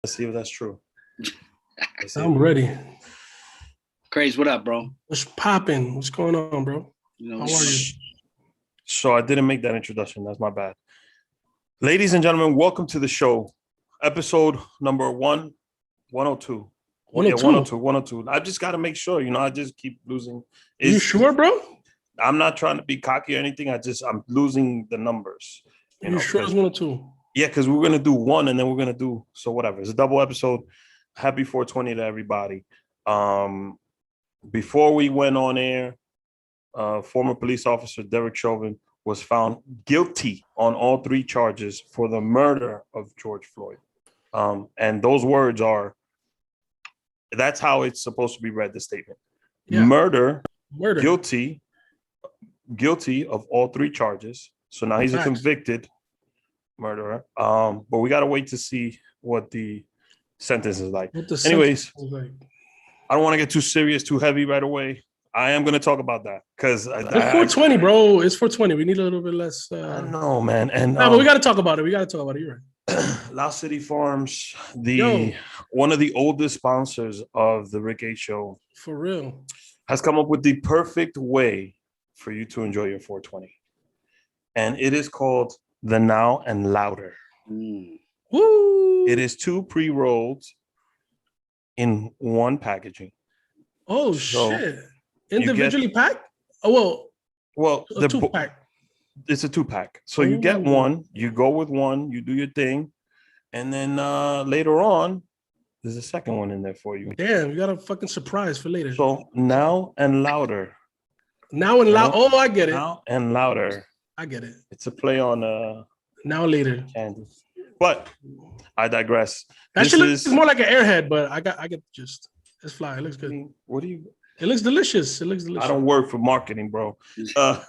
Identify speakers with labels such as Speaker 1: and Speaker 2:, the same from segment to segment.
Speaker 1: Let's see if that's true.
Speaker 2: I'm ready.
Speaker 3: Craze, what up, bro?
Speaker 2: What's popping? What's going on, bro? How are you?
Speaker 1: So I didn't make that introduction. That's my bad. Ladies and gentlemen, welcome to the show. Episode number 102. 102. I just got to make sure, I just keep losing.
Speaker 2: You sure, bro?
Speaker 1: I'm not trying to be cocky or anything. I'm losing the numbers.
Speaker 2: You sure it's 102?
Speaker 1: Yeah, because we're going to do one and then we're going to do, so whatever. It's a double episode. Happy 420 to everybody. Before we went on air, former police officer Derek Chauvin was found guilty on all three charges for the murder of George Floyd. And those words are, that's how it's supposed to be read, the statement. Yeah. Murder. Guilty of all three charges. So now he's a convicted murderer. But we got to wait to see what the sentence is like. Anyways, I don't want to get too serious, too heavy right away. I am going to talk about that because it's
Speaker 2: 420, bro. It's 420. We need a little bit less.
Speaker 1: I know, man. And
Speaker 2: but we got to talk about it. You're right.
Speaker 1: Lost City Farms, one of the oldest sponsors of the Rick A Show,
Speaker 2: for real,
Speaker 1: has come up with the perfect way for you to enjoy your 420, and it is called the Now and Louder.
Speaker 2: Woo!
Speaker 1: It is 2 pre-rolled in one packaging.
Speaker 2: Oh, so shit! Individually packed? Oh,
Speaker 1: well,
Speaker 2: the 2-pack.
Speaker 1: It's a 2-pack. So you get one, you go with one, you do your thing, and then later on, there's a second one in there for you.
Speaker 2: Damn, you got a fucking surprise for later.
Speaker 1: So Now and Louder.
Speaker 2: Now and Louder. Oh, I get it.
Speaker 1: Now and Louder.
Speaker 2: I get it.
Speaker 1: It's a play on
Speaker 2: Now Later.
Speaker 1: Candy. But I digress.
Speaker 2: That shit looks more like an Airhead, but I get the gist. It's fly. It looks good.
Speaker 1: What do you?
Speaker 2: It looks delicious.
Speaker 1: I don't work for marketing, bro.
Speaker 2: You're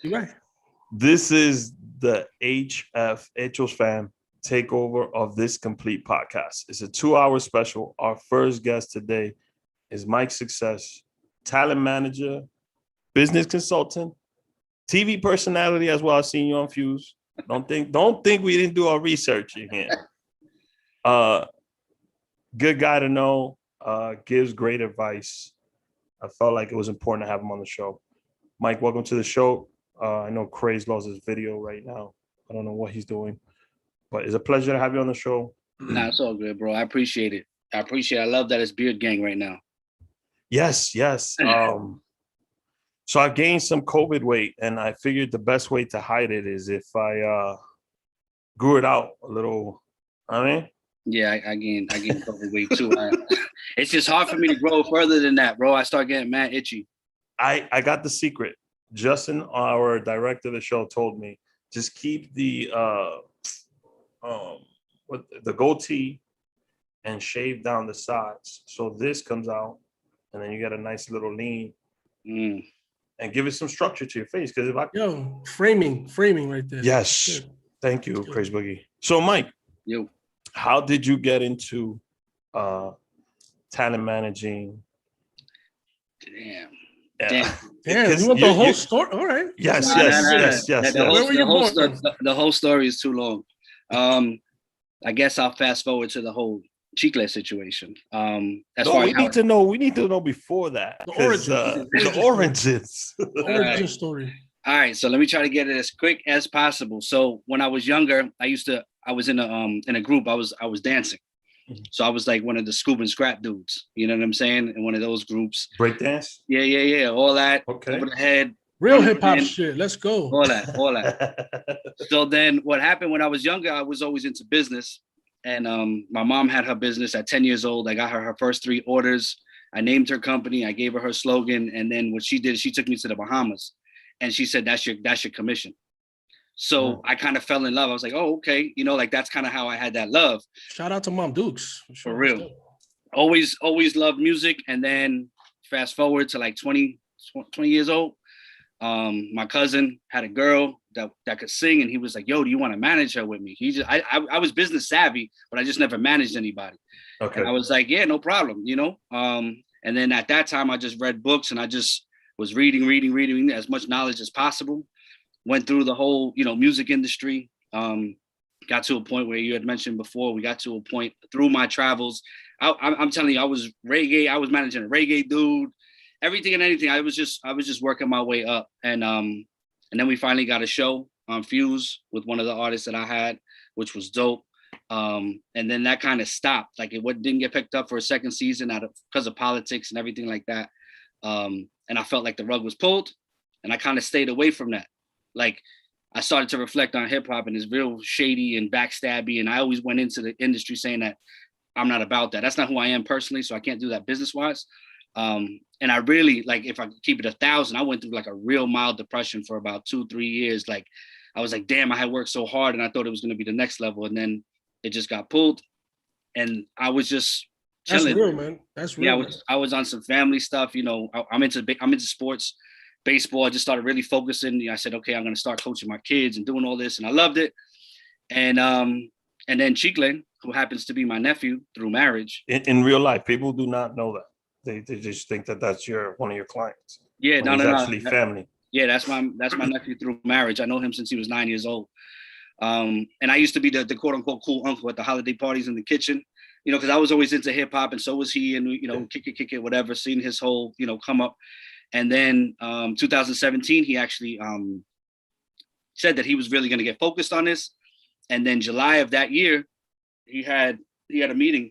Speaker 2: right.
Speaker 1: This is the Hechos fam takeover of this complete podcast. It's a 2-hour special. Our first guest today is Myq Success, talent manager, business consultant, TV personality as well. I've seen you on Fuse. Don't think we didn't do our research in here. Good guy to know. Gives great advice. I felt like it was important to have him on the show. Myq, welcome to the show. I know Craze lost his video right now. I don't know what he's doing, but it's a pleasure to have you on the show.
Speaker 3: Nah, it's all good, bro. I appreciate it. I love that it's Beard Gang right now.
Speaker 1: Yes. So I gained some COVID weight, and I figured the best way to hide it is if I grew it out a little.
Speaker 3: Yeah, I gained COVID weight too. It's just hard for me to grow further than that, bro. I start getting mad itchy.
Speaker 1: I got the secret. Justin, our director of the show, told me just keep the goatee and shave down the sides. So this comes out, and then you get a nice little lean, and give it some structure to your face. Because
Speaker 2: framing right there.
Speaker 1: Yes, good. Thank you, Crazy Boogie. So, Myq, how did you get into talent managing?
Speaker 3: Damn.
Speaker 2: You want the whole story? All right.
Speaker 1: Yes.
Speaker 3: The whole story is too long. I guess I'll fast forward to the whole Chicklet situation.
Speaker 1: We need to know before that. The origins.
Speaker 2: The origin story.
Speaker 3: All right, so let me try to get it as quick as possible. So when I was younger, I was in a group. I was dancing. So I was like one of the scoop and scrap dudes. You know what I'm saying? In one of those groups.
Speaker 1: Break dance?
Speaker 3: Yeah. All that.
Speaker 1: Okay.
Speaker 3: Over the head.
Speaker 2: Real hip hop shit. Let's go.
Speaker 3: All that. So then what happened when I was younger, I was always into business. And my mom had her business at 10 years old. I got her first 3 orders. I named her company. I gave her slogan. And then what she did, she took me to the Bahamas. And she said, that's your commission. So I kind of fell in love. I was like, oh, okay. That's kind of how I had that love.
Speaker 2: Shout out to Mom Dukes.
Speaker 3: For real. Always loved music. And then fast forward to like 20 years old. My cousin had a girl that could sing, and he was like, yo, do you want to manage her with me? I was business savvy, but I just never managed anybody.
Speaker 1: Okay.
Speaker 3: And I was like, yeah, no problem, And then at that time I just read books, and I just was reading as much knowledge as possible. Went through the whole, music industry. got to a point where you had mentioned before, we got to a point through my travels. I'm telling you, I was reggae. I was managing a reggae dude, everything and anything. I was just working my way up. And then we finally got a show on Fuse with one of the artists that I had, which was dope. And then that kind of stopped. Like it didn't get picked up for a second season because of politics and everything like that. And I felt like the rug was pulled, and I kind of stayed away from that. Like, I started to reflect on hip hop, and it's real shady and backstabby. And I always went into the industry saying that I'm not about that. That's not who I am personally. So I can't do that business wise. And I really, like, if I keep it 1,000, I went through like a real mild depression for about 2-3 years. Like, I was like, damn, I had worked so hard and I thought it was going to be the next level. And then it just got pulled. And I was just chilling.
Speaker 2: That's real, man. That's real.
Speaker 3: Yeah, I was on some family stuff. You know, I'm into sports. Baseball, I just started really focusing. I said, okay, I'm going to start coaching my kids and doing all this. And I loved it. And then Chicklet, who happens to be my nephew through marriage.
Speaker 1: In real life, people do not know that. They just think that that's one of your clients.
Speaker 3: Yeah, no,
Speaker 1: actually family.
Speaker 3: Yeah, that's my nephew through marriage. I know him since he was 9 years old. And I used to be the quote unquote cool uncle at the holiday parties in the kitchen, you know, because I was always into hip hop, and so was he. And, you know, kick it, whatever, seeing his whole, you know, come up. And then 2017, he actually said that he was really going to get focused on this. And then July of that year, he had a meeting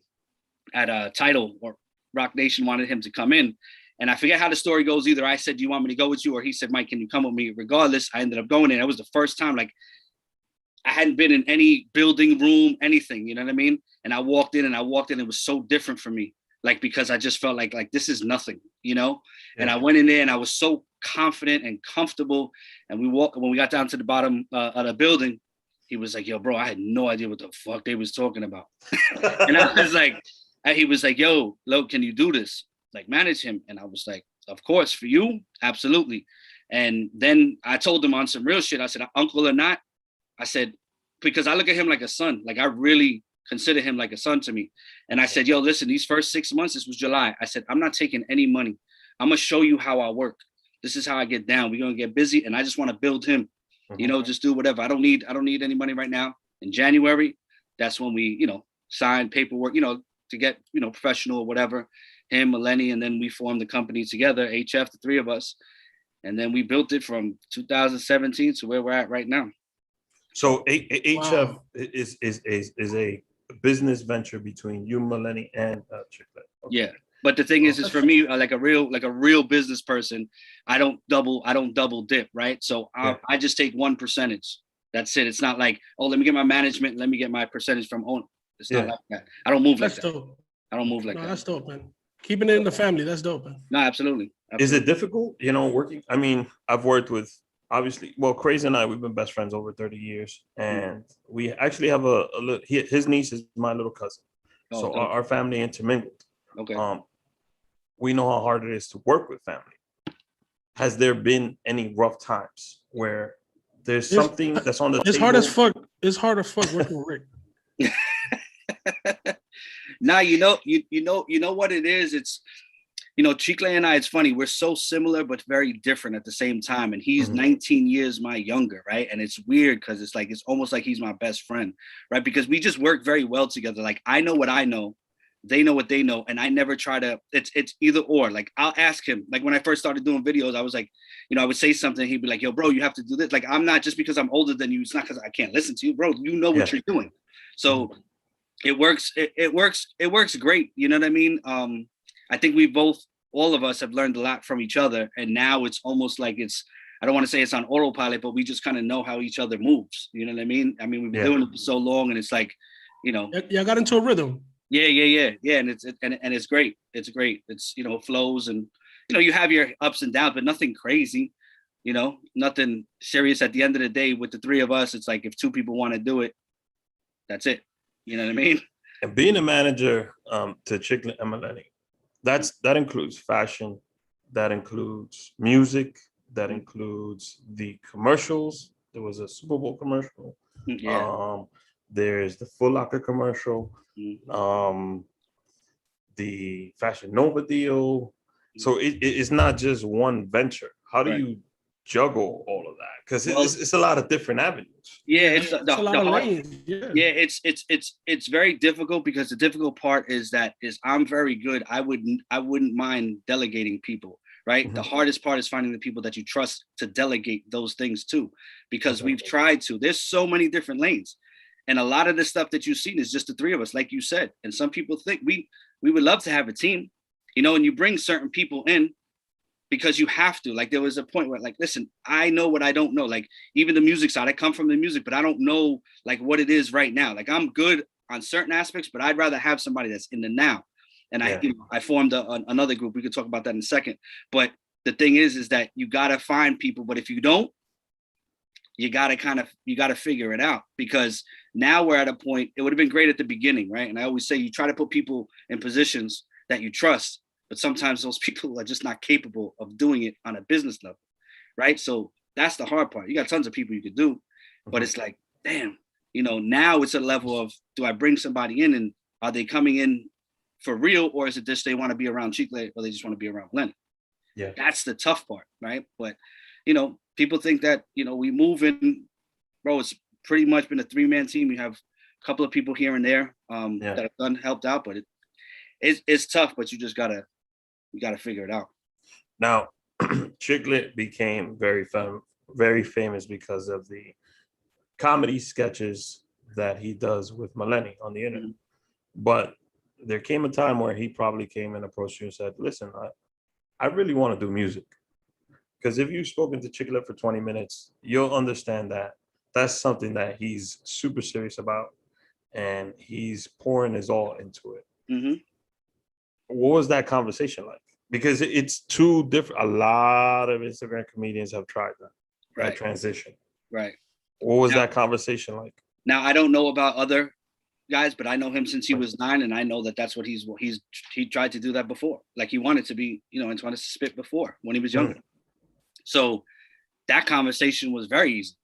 Speaker 3: at Tidal, or Rock Nation wanted him to come in. And I forget how the story goes. Either I said, do you want me to go with you? Or he said, Myq, can you come with me? Regardless, I ended up going in. It was the first time, like, I hadn't been in any building, room, anything, you know what I mean? And I walked in, it was so different for me. Like, because I just felt like this is nothing, you know? Yeah. And I went in there and I was so confident and comfortable. And when we got down to the bottom of the building, he was like, yo, bro, I had no idea what the fuck they was talking about. And I was like, he was like, yo, Lo, can you do this? Like, manage him. And I was like, of course, for you, absolutely. And then I told him on some real shit. I said, uncle or not, I said, because I look at him like a son. Like, I really consider him like a son to me. And I said, yo, listen, these first 6 months, this was July. I said, I'm not taking any money. I'm going to show you how I work. This is how I get down. We're going to get busy. And I just want to build him, you know, just do whatever. I don't need any money right now. In January, that's when we, you know, sign paperwork, you know, to get, you know, professional or whatever, him, Maleni, and then we formed the company together, HF, the three of us. And then we built it from 2017 to where we're at right now.
Speaker 1: So HF is a business venture between you, Maleni, and Chicklet. Okay. Yeah, but the thing is for me, like a real business person, I don't double dip, right? So I just take 1%. That's it. It's not like, oh, let me get my management, let me get my percentage from owner. It's not like that. I don't move like that. Dope. I don't move like that.
Speaker 2: That's dope, man. Keeping it in the family, that's dope, man.
Speaker 3: No, absolutely.
Speaker 1: Is it difficult, you know, working? I mean, I've worked with, obviously, well, Craze and I, we've been best friends over 30 years. And we actually have his niece is my little cousin. Oh, so our family intermingled. Okay. We know how hard it is to work with family. Has there been any rough times where there's something that's on the table?
Speaker 2: Hard as fuck. It's hard as fuck working with Rick.
Speaker 3: Nah, you know what it is? It's, you know, Chicklet and I, it's funny, we're so similar but very different at the same time. And he's 19 years my younger, right? And it's weird because it's like, it's almost like he's my best friend, right? Because we just work very well together. Like, I know what I know, they know what they know, and I never try to, it's either or. Like, I'll ask him, like when I first started doing videos, I was like, you know, I would say something, he'd be like, yo, bro, you have to do this. Like, I'm not, just because I'm older than you, it's not because I can't listen to you, bro, you know what you're doing. So it works great. You know what I mean? I think all of us have learned a lot from each other. And now it's almost like I don't want to say it's on autopilot, but we just kind of know how each other moves. You know what I mean? I mean, we've been doing it for so long, and it's like, you know.
Speaker 2: Yeah, got into a rhythm.
Speaker 3: Yeah. And it's great. It's great. It's, you know, flows, and, you know, you have your ups and downs, but nothing crazy, you know, nothing serious. At the end of the day, with the three of us, it's like, if two people want to do it, that's it. You know what I mean?
Speaker 1: And being a manager to Chicklet and Maleni, that includes fashion, that includes music, that includes the commercials. There was a Super Bowl commercial. Yeah. There's the Foot Locker commercial, the Fashion Nova deal. So it's not just one venture. How do you juggle all of that? Because
Speaker 3: Well,
Speaker 1: it's a lot of different avenues.
Speaker 3: yeah,
Speaker 2: it's a lot of lanes. Yeah,
Speaker 3: it's very difficult, because the difficult part is I'm very good. I wouldn't mind delegating people, right?
Speaker 1: Mhm.
Speaker 3: The hardest part is finding the people that you trust to delegate those things to, because
Speaker 1: Okay.
Speaker 3: we've tried to. There's so many different lanes, and a lot of the stuff that you've seen is just the three of us, like you said. And some people think we would love to have a team, and you bring certain people in because you have to. Like, there was a point where, like, listen, I know what I don't know. Like, even the music side, I come from the music, but I don't know like what it is right now. Like, I'm good on certain aspects, but I'd rather have somebody that's in the now. And I formed another group. We could talk about that in a second. But the thing is that you got to find people. But if you don't, you got to figure it out, because now we're at a point. It would have been great at the beginning, right? And I always say, you try to put people in positions that you trust, but sometimes those people are just not capable of doing it on a business level, right? So that's the hard part. You got tons of people you could do, but it's like, damn, now it's a level of, do I bring somebody in, and are they coming in for real, or is it just they want to be around Chicklet, or they just want to be around Maleni?
Speaker 1: Yeah,
Speaker 3: that's the tough part, right? But people think that we move in, bro. It's pretty much been a 3-man team. We have a couple of people here and there that have helped out, but it's tough. But you just gotta figure it out.
Speaker 1: Now, Chicklet became very famous because of the comedy sketches that he does with Maleni on the internet. Mm-hmm. But there came a time where he probably came and approached you and said, listen, I really want to do music. Because if you've spoken to Chicklet for 20 minutes, you'll understand that that's something that he's super serious about, and he's pouring his all into it. Mm-hmm. What was that conversation like? Because it's two different. A lot of Instagram comedians have tried that transition.
Speaker 3: Right.
Speaker 1: What was that conversation like?
Speaker 3: Now, I don't know about other guys, but I know him since he was 9, and I know that that's what he tried to do that before. Like, he wanted to be, and wanted to spit before when he was younger. So that conversation was very easy.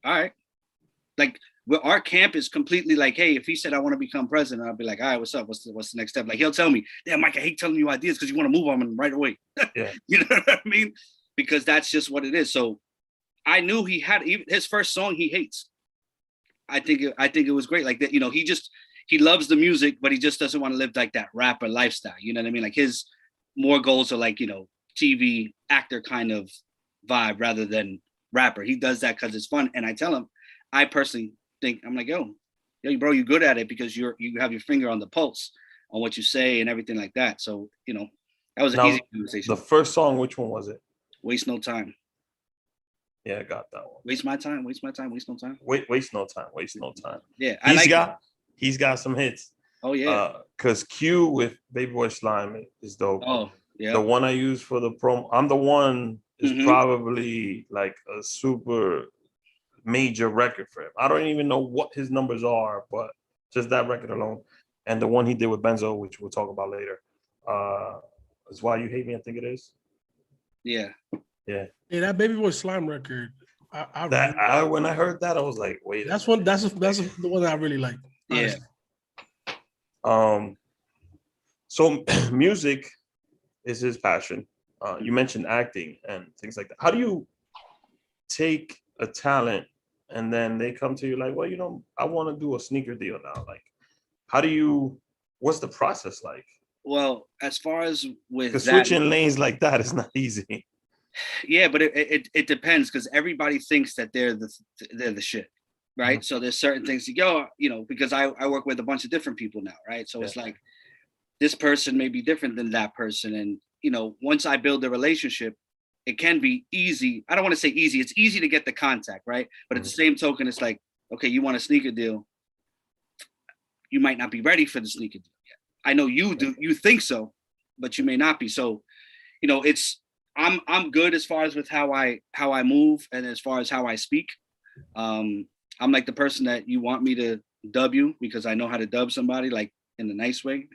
Speaker 3: All right. Like, our camp is completely like, hey, if he said, I want to become president, I'll be like, all right, what's up? What's the next step? Like, he'll tell me, damn, Myq, I hate telling you ideas because you want to move on them right away. Yeah. You know what I mean? Because that's just what it is. So I knew he had his first song he hates. I think it was great. Like that, he loves the music, but he just doesn't want to live like that rapper lifestyle. You know what I mean? Like, his more goals are like, TV actor kind of vibe rather than rapper. He does that because it's fun. And I tell him, I personally think, I'm like, yo, bro, you're good at it because you have your finger on the pulse on what you say and everything like that. So, that was an easy conversation.
Speaker 1: The first song, which one was it?
Speaker 3: Waste No Time.
Speaker 1: Yeah, I got that one.
Speaker 3: Waste My Time, Waste My Time, Waste No Time.
Speaker 1: Waste No Time, Waste No Time.
Speaker 3: Yeah,
Speaker 1: he's got some hits.
Speaker 3: Oh yeah.
Speaker 1: Because Q with Baby Boy Slime is dope.
Speaker 3: Oh yeah.
Speaker 1: The one I use for the promo, I'm the One is probably like a super major record for him. I don't even know what his numbers are, but just that record alone. And the one he did with Benzo, which we'll talk about later, is Why You Hate Me, I think it is.
Speaker 3: Yeah.
Speaker 2: Yeah, that Baby Boy Slime record.
Speaker 1: When I heard that, I was like, wait.
Speaker 2: That's the one that I really like.
Speaker 3: Honestly.
Speaker 1: Yeah. So music is his passion. You mentioned acting and things like that. How do you take a talent and then they come to you like, well, I want to do a sneaker deal now? Like, what's the process like? Well,
Speaker 3: as far as with that,
Speaker 1: switching lanes like that is not easy.
Speaker 3: Yeah, but it depends, because everybody thinks that they're the shit, right? Mm-hmm. So there's certain things to go, because I work with a bunch of different people now, right? So it's like, this person may be different than that person, and once I build a relationship, it can be easy. I don't want to say easy. It's easy to get the contact, right? But at the same token, it's like, okay, you want a sneaker deal, you might not be ready for the sneaker deal yet. I know you do. You think so, but you may not be. So, it's. I'm good as far as with how I move and as far as how I speak. I'm like the person that you want me to dub you because I know how to dub somebody, like, in a nice way.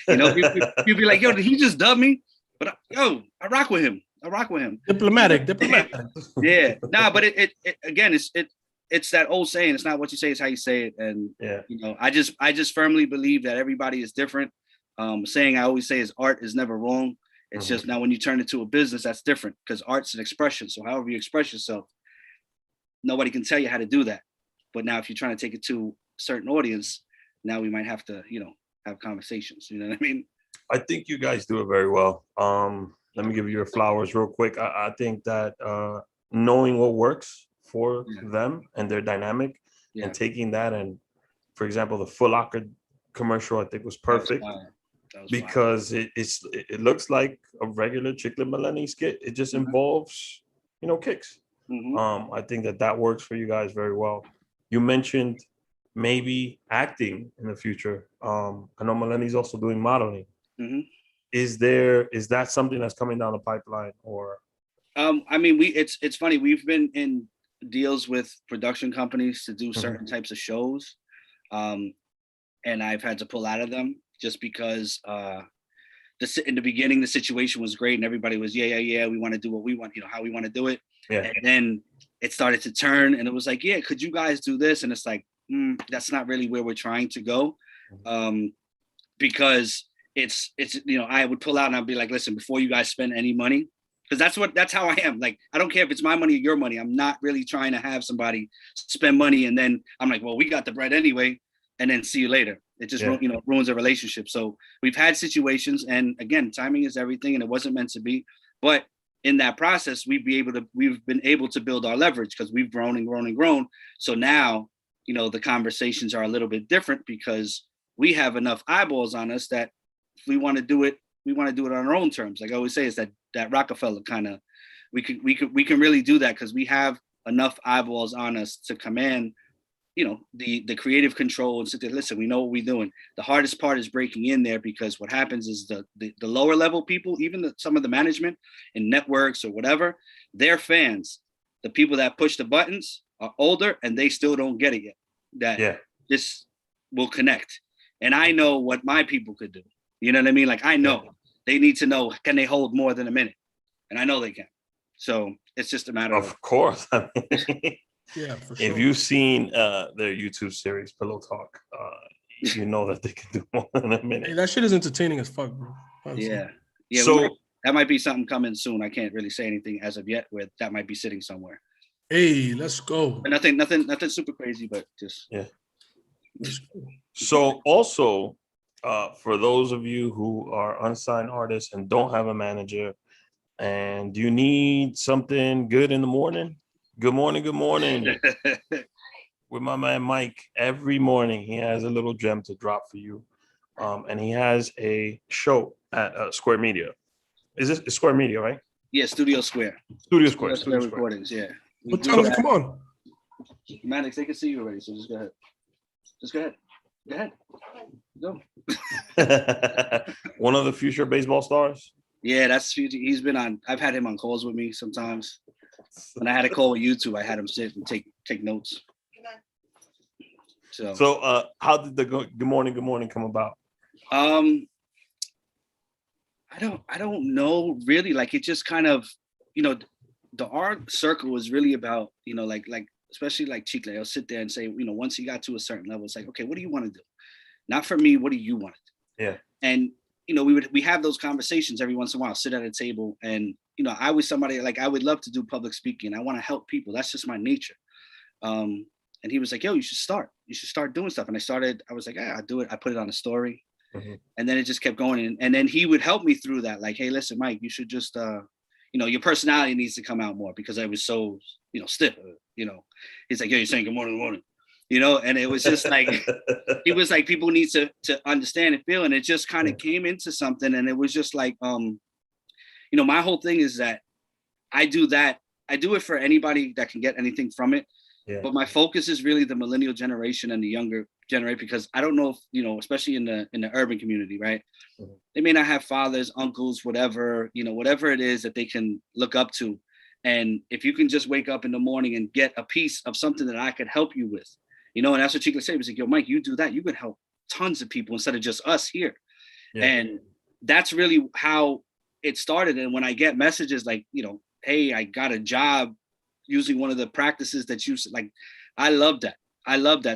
Speaker 3: You'd be like, yo, did he just dub me? But I rock with him.
Speaker 2: Diplomatic.
Speaker 3: Yeah. Nah, but it again, it's that old saying, it's not what you say, it's how you say it. And I just firmly believe that everybody is different. Saying I always say is art is never wrong. It's just now when you turn it to a business, that's different because art's an expression. So however you express yourself, nobody can tell you how to do that. But now if you're trying to take it to a certain audience, now we might have to, have conversations. You know what I mean?
Speaker 1: I think you guys do it very well. Let me give you your flowers real quick. I think that knowing what works for them and their dynamic and taking that, and for example, the Foot Locker commercial I think was perfect because it looks like a regular Chicklet and Maleni skit. It just involves, kicks. I think that works for you guys very well. You mentioned maybe acting in the future. I know Maleni's also doing modeling. Is that something that's coming down the pipeline, or?
Speaker 3: I mean, it's funny. We've been in deals with production companies to do certain types of shows, and I've had to pull out of them just because in the beginning the situation was great and everybody was we want to do what we want, how we want to do it. And then it started to turn, and it was like, could you guys do this? And it's like, that's not really where we're trying to go, because it's I would pull out and I'd be like, listen, before you guys spend any money, because that's how I am. Like, I don't care if it's my money or your money. I'm not really trying to have somebody spend money and then I'm like, well, we got the bread anyway, and then see you later. It just ruins a relationship. So we've had situations, and again, timing is everything, and it wasn't meant to be. But in that process, we've been able to build our leverage because we've grown and grown and grown. So now, the conversations are a little bit different because we have enough eyeballs on us that if we want to do it, we want to do it on our own terms. Like I always say, it's that Rockefeller kind of, we can really do that because we have enough eyeballs on us to command, the creative control and sit there. Listen, we know what we're doing. The hardest part is breaking in there, because what happens is the lower level people, even some of the management in networks or whatever, they're fans. The people that push the buttons are older and they still don't get it yet. This will connect. And I know what my people could do. You know what I mean? Like, I know they need to know, can they hold more than a minute? And I know they can. So it's just a matter
Speaker 1: of course.
Speaker 2: Yeah, for sure.
Speaker 1: If you've seen their YouTube series, Pillow Talk, you know that they can do more than a minute.
Speaker 2: Hey, that shit is entertaining as fuck, bro. Honestly.
Speaker 3: Yeah. So that might be something coming soon. I can't really say anything as of yet. Where that might be sitting somewhere.
Speaker 2: Hey, let's go.
Speaker 3: But nothing super crazy, but just
Speaker 2: Let's go.
Speaker 1: So also, for those of you who are unsigned artists and don't have a manager, and you need something good in the morning. Good morning. With my man Myq, every morning he has a little gem to drop for you. And he has a show at Square Media. Is this Square Media, right?
Speaker 3: Yeah, Studio Square.
Speaker 1: Studio Square
Speaker 3: Recordings, yeah.
Speaker 2: What time is it? Come on.
Speaker 3: Maddox, they can see you already, so just go ahead. Go.
Speaker 1: One of the future baseball stars?
Speaker 3: Yeah, he's been on. I've had him on calls with me sometimes. When I had a call with YouTube, I had him sit and take notes.
Speaker 1: So how did the Good Morning come about?
Speaker 3: I don't know really. Like, it just kind of, the art circle is really about, like especially like Chicklet, I'll sit there and say, once he got to a certain level, it's like, okay, what do you want to do? Not for me, what do you want to do?
Speaker 1: Yeah. And
Speaker 3: we have those conversations every once in a while, sit at a table, and I was somebody, like, I would love to do public speaking. I want to help people. That's just my nature. And he was like, yo, you should start doing stuff. And I was like, I'll do it. I put it on a story. And then it just kept going. And then he would help me through that. Like, hey, listen, Myq, you should just, your personality needs to come out more, because I was so, stiff, He's like, yo, you're saying good morning. And it was just like, he was like, people need to understand and feel. And it just kind of came into something. And it was just like, my whole thing is that I do it for anybody that can get anything from it. Yeah. But my focus is really the millennial generation and the younger generation, because I don't know if, especially in the urban community, right? Mm-hmm. They may not have fathers, uncles, whatever it is that they can look up to. And if you can just wake up in the morning and get a piece of something that I could help you with, and that's what Chicklet said. He was like, yo, Myq, you do that, you could help tons of people instead of just us here. Yeah. And that's really how it started. And when I get messages like, hey, I got a job using one of the practices that you like, I love that.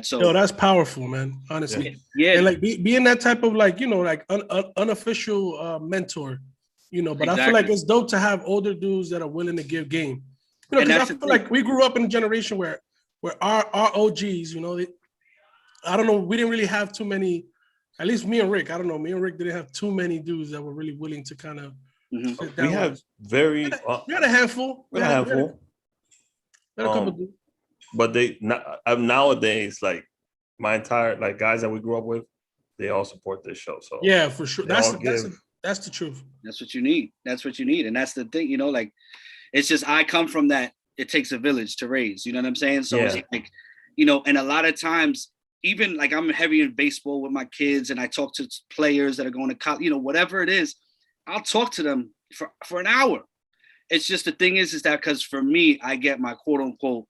Speaker 3: So
Speaker 2: that's powerful, man. Honestly.
Speaker 3: Yeah.
Speaker 2: And like being that type of like, like unofficial mentor, But I feel like it's dope to have older dudes that are willing to give game. Because I feel like we grew up in a generation where our OGs, I don't know, we didn't really have too many, at least me and Rick, I don't know, me and Rick didn't have too many dudes that were really willing to kind of sit down.
Speaker 1: We
Speaker 2: had a handful. We had a couple dudes.
Speaker 1: But nowadays, like my entire guys that we grew up with, they all support this show. So
Speaker 2: yeah, for sure. That's the truth.
Speaker 3: That's what you need. And that's the thing, it's just, I come from that. It takes a village to raise, you know what I'm saying? So it's like, and a lot of times, even like I'm heavy in baseball with my kids and I talk to players that are going to college, whatever it is, I'll talk to them for an hour. It's just the thing is that because for me, I get my quote unquote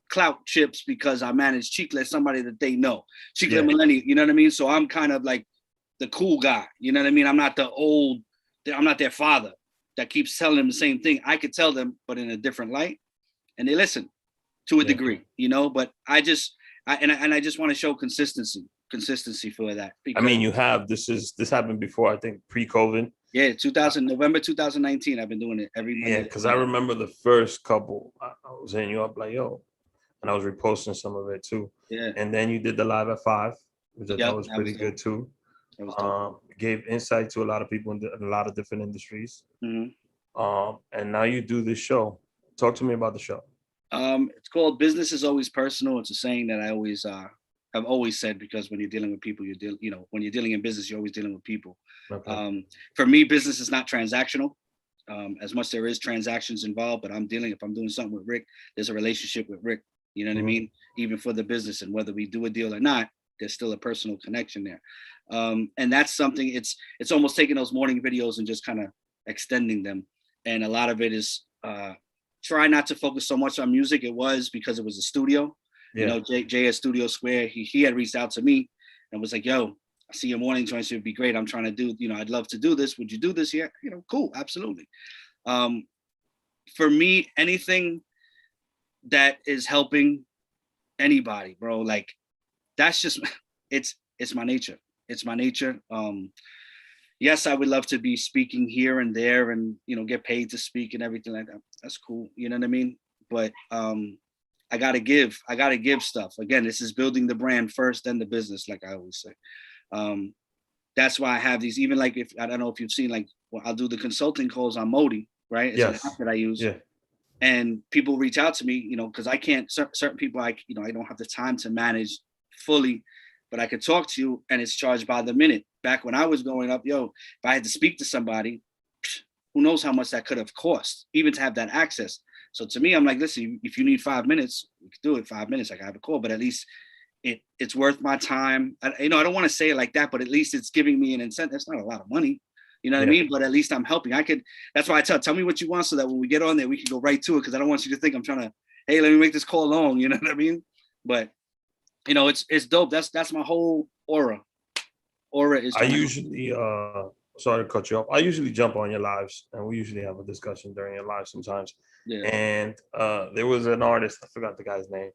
Speaker 3: clout chips because I manage Chicklet, somebody that they know. Chicklet and Maleni, you know what I mean? So I'm kind of like the cool guy, you know what I mean? I'm not their father that keeps telling them the same thing. I could tell them, but in a different light, and they listen to a degree, but I just want to show consistency for that.
Speaker 1: I mean, this happened before, I think pre-COVID.
Speaker 3: Yeah, November 2019, I've been doing it every Monday.
Speaker 1: Yeah, because I remember the first couple, I was hitting you up like, yo, and I was reposting some of it too.
Speaker 3: Yeah.
Speaker 1: And then you did the live at 5, which I thought was pretty good too. Gave insight to a lot of people in a lot of different industries. Mm-hmm. And now you do this show. Talk to me about the show.
Speaker 3: It's called Business is Always Personal. It's a saying that I always have always said, because when you're dealing with people, when you're dealing in business, you're always dealing with people. Okay. For me, business is not transactional. As much there is transactions involved, but if I'm doing something with Rick, there's a relationship with Rick. You know what I mean? Even for the business, and whether we do a deal or not, there's still a personal connection there. And that's something, it's almost taking those morning videos and just kind of extending them. And a lot of it is try not to focus so much on music. It was because it was a studio. Yeah. Jay at Studio Square, he had reached out to me and was like, yo, I see your morning joints. It would be great. I'm trying to do, I'd love to do this. Would you do this? Yeah. Cool. Absolutely. For me, anything that is helping anybody, bro, like that's just, it's my nature. It's my nature. Yes, I would love to be speaking here and there and, get paid to speak and everything like that. That's cool. You know what I mean? But I got to give stuff. Again, this is building the brand first, then the business, like I always say. That's why I have these, even like, if I don't know if you've seen, like, I'll do the consulting calls on Modi, right? It's an app that I use. Yeah. And people reach out to me, because I can't, certain people, I don't have the time to manage fully, but I could talk to you and it's charged by the minute. Back when I was growing up, if I had to speak to somebody, who knows how much that could have cost, even to have that access. So to me, I'm like, listen, if you need 5 minutes, we could do it 5 minutes. I can have a call, but at least it's worth my time. I don't want to say it like that, but at least it's giving me an incentive. It's not a lot of money, you know what I mean? But at least I'm helping. That's why I tell me what you want so that when we get on there, we can go right to it. Cause I don't want you to think I'm trying to, hey, let me make this call long, you know what I mean? But it's dope. That's my whole aura. Aura is.
Speaker 1: I usually, sorry to cut you off. I usually jump on your lives and we usually have a discussion during your live sometimes. Yeah. And there was an artist, I forgot the guy's name.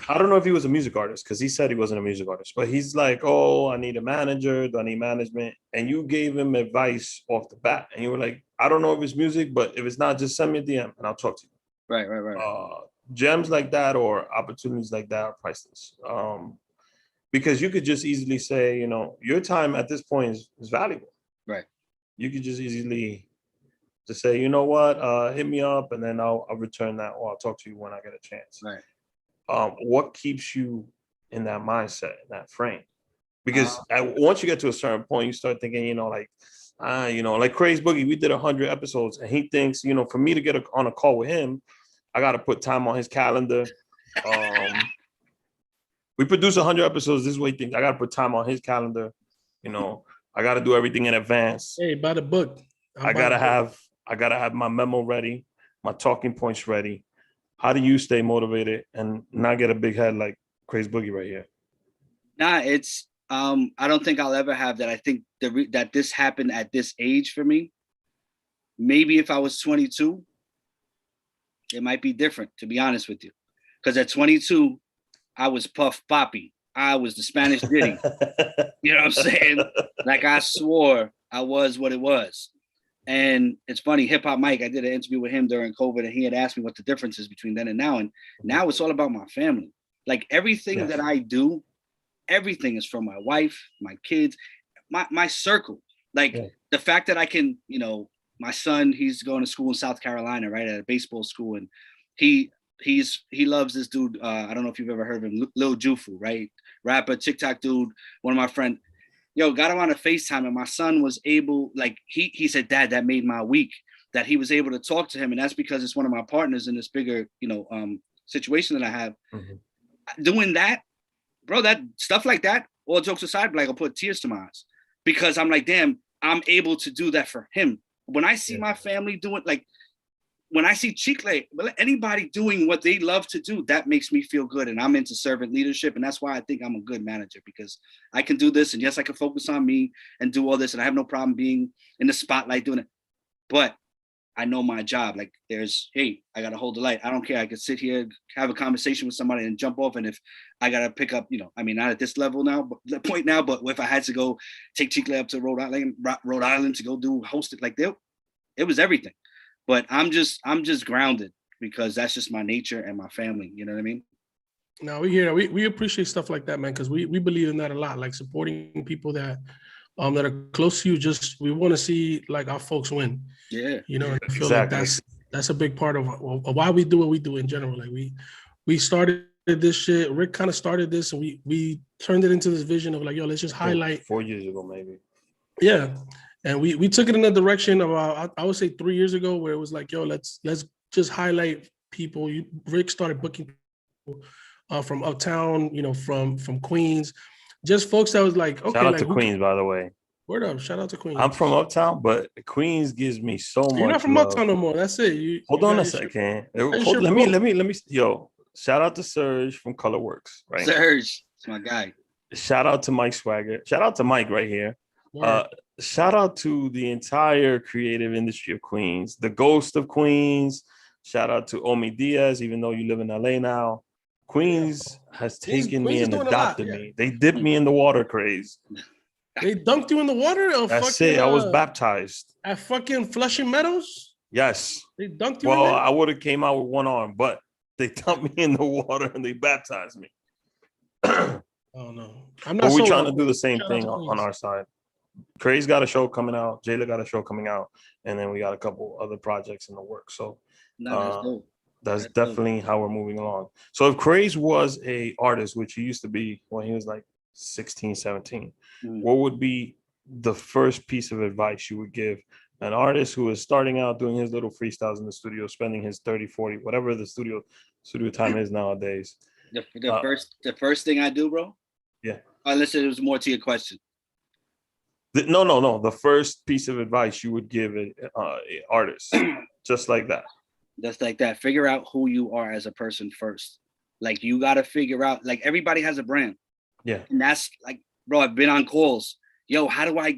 Speaker 1: I don't know if he was a music artist because he said he wasn't a music artist, but he's like, oh, I need a manager. Do I need management? And you gave him advice off the bat. And you were like, I don't know if it's music, but if it's not, just send me a DM and I'll talk to you.
Speaker 3: Right.
Speaker 1: Gems like that or opportunities like that are priceless. Because you could just easily say, your time at this point is valuable.
Speaker 3: Right.
Speaker 1: You could just easily just say, you know what, hit me up and then I'll return that or I'll talk to you when I get a chance.
Speaker 3: Right.
Speaker 1: What keeps you in that mindset, in that frame? Because once you get to a certain point, you start thinking, like Craze Boogie, we did 100 episodes and he thinks, for me to get on a call with him, I got to put time on his calendar. We produce 100 episodes. This is what he thinks. I got to put time on his calendar. I got to do everything in advance.
Speaker 2: Hey, by the book.
Speaker 1: I got to have my memo ready, my talking points ready. How do you stay motivated and not get a big head like Craze Boogie right here?
Speaker 3: Nah, it's I don't think I'll ever have that. I think that this happened at this age for me. Maybe if I was 22, it might be different, to be honest with you. Because at 22, I was Puff Papi. I was the Spanish Diddy. You know what I'm saying? Like I swore I was what it was. And it's funny, Hip Hop Myq, I did an interview with him during COVID, and he had asked me what the difference is between then and now. And now it's all about my family. Like everything that I do, everything is for my wife, my kids, my circle. Like the fact that I can, you know, my son, he's going to school in South Carolina, right, at a baseball school, and he loves this dude. I don't know if you've ever heard of him, Lil Jufu, right? Rapper, TikTok dude, one of my friends. Yo, got him on a FaceTime, and my son was able, like, he said, Dad, that made my week, that he was able to talk to him. And that's because it's one of my partners in this bigger, you know, situation that I have. Doing that, bro, that stuff like that, all jokes aside, like, I'll put tears to my eyes, because I'm like, damn, I'm able to do that for him. When I see my family doing, like, when I see Chicklet, anybody doing what they love to do, that makes me feel good. And I'm into servant leadership. And that's why I think I'm a good manager, because I can do this. And yes, I can focus on me and do all this. And I have no problem being in the spotlight doing it. But I know my job. Like, there's, hey, I got to hold the light. I don't care. I could sit here, have a conversation with somebody and jump off. And if I got to pick up, you know, I mean, not at this level now, but the point now, but if I had to go take Chicklet up to Rhode Island to go do host it, like, it was everything. But I'm just grounded, because that's just my nature and my family. You know what I mean?
Speaker 2: No, we appreciate stuff like that, man, because we believe in that a lot, like supporting people that are close to you. Just, we want to see, like, our folks win. Yeah. You know, I feel like that's a big part of why we do what we do in general. Like, we started this shit. Rick kind of started this, and we turned it into this vision of, like, yo, let's just highlight.
Speaker 1: 4 years ago, maybe.
Speaker 2: Yeah. And we took it in a direction of, I would say 3 years ago, where it was like, yo, let's just highlight people. Rick started booking people from uptown, you know, from Queens, just folks that was like, okay.
Speaker 1: Shout out to Queens, by the way.
Speaker 2: Word up, shout out to Queens.
Speaker 1: I'm from uptown, but Queens gives me so much.
Speaker 2: You're not from uptown no more. That's it.
Speaker 1: Hold on a second. Let me. Yo, shout out to Serge from Colorworks, right?
Speaker 3: Serge, it's my guy.
Speaker 1: Shout out to Mike Swagger. Shout out to Mike right here. Shout out to the entire creative industry of Queens, the ghost of Queens. Shout out to Omi Diaz, even though you live in LA now. Queens has taken me and adopted me. They dipped me in the water, Craze.
Speaker 2: They dunked you in the water?
Speaker 1: That's it. I was baptized.
Speaker 2: At fucking Flushing Meadows?
Speaker 1: Yes.
Speaker 2: They dunked you
Speaker 1: in there?
Speaker 2: Well,
Speaker 1: I would have came out with one arm, but they dumped me in the water and they baptized me.
Speaker 2: Oh, no. I'm not.
Speaker 1: But we're trying to do the same thing on our side. Craze got a show coming out. Jaylah got a show coming out. And then we got a couple other projects in the works. So that's definitely how we're moving along. So if Craze was a artist, which he used to be when he was like 16, 17, what would be the first piece of advice you would give an artist who is starting out doing his little freestyles in the studio, spending his 30, 40, whatever the studio time is nowadays?
Speaker 3: The first thing I do, bro?
Speaker 1: Yeah.
Speaker 3: Unless it was more to your question.
Speaker 1: No. The first piece of advice you would give an artist, just like that.
Speaker 3: Just like that. Figure out who you are as a person first. Like, you got to figure out, like, everybody has a brand.
Speaker 1: Yeah.
Speaker 3: And that's like, bro, I've been on calls. Yo, how do I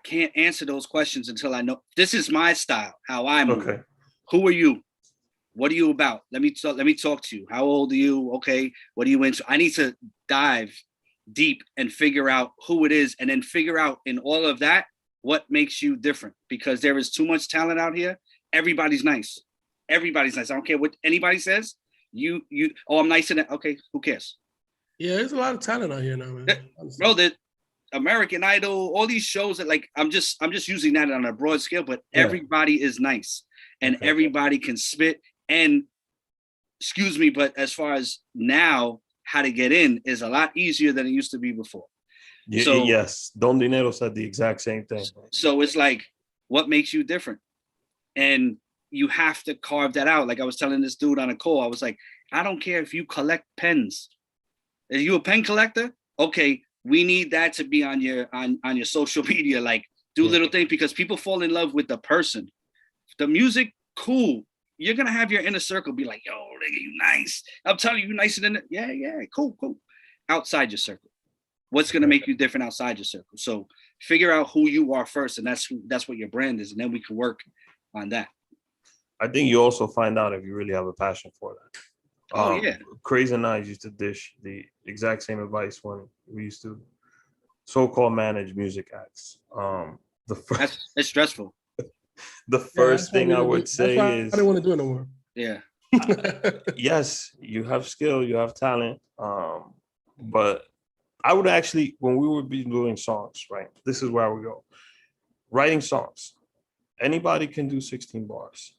Speaker 3: can't answer those questions until I know. This is my style, how I move.
Speaker 1: Okay.
Speaker 3: Who are you? What are you about? Let me talk to you. How old are you? Okay. What are you into? I need to dive deep and figure out who it is, and then figure out in all of that what makes you different, because there is too much talent out here. Everybody's nice. I don't care what anybody says. I'm nice in it. Okay, who cares?
Speaker 2: Yeah, there's a lot of talent out here now, man.
Speaker 3: Bro, the American Idol, all these shows that, like, I'm just using that on a broad scale, but everybody is nice and everybody can spit. And excuse me, but as far as now, how to get in is a lot easier than it used to be before.
Speaker 1: Yes, Don Dinero said the exact same thing.
Speaker 3: So it's like, what makes you different? And you have to carve that out. Like I was telling this dude on a call, I was like, I don't care if you collect pens. Are you a pen collector? Okay, we need that to be on your social media. Like, do little things, because people fall in love with the person. The music, cool. You're gonna have your inner circle be like, yo, nigga, you nice. I'm telling you, you're nicer than it. Yeah, cool. Outside your circle, what's gonna make you different outside your circle? So figure out who you are first, and that's what your brand is, and then we can work on that.
Speaker 1: I think you also find out if you really have a passion for that. Craze and I used to dish the exact same advice when we used to so-called managed music acts.
Speaker 3: It's stressful.
Speaker 1: The first thing I would say is
Speaker 2: I don't want to do it no more.
Speaker 3: Yeah.
Speaker 1: Yes, you have skill, you have talent. But I would actually, when we would be doing songs, right? This is where we go. Writing songs. Anybody can do 16 bars,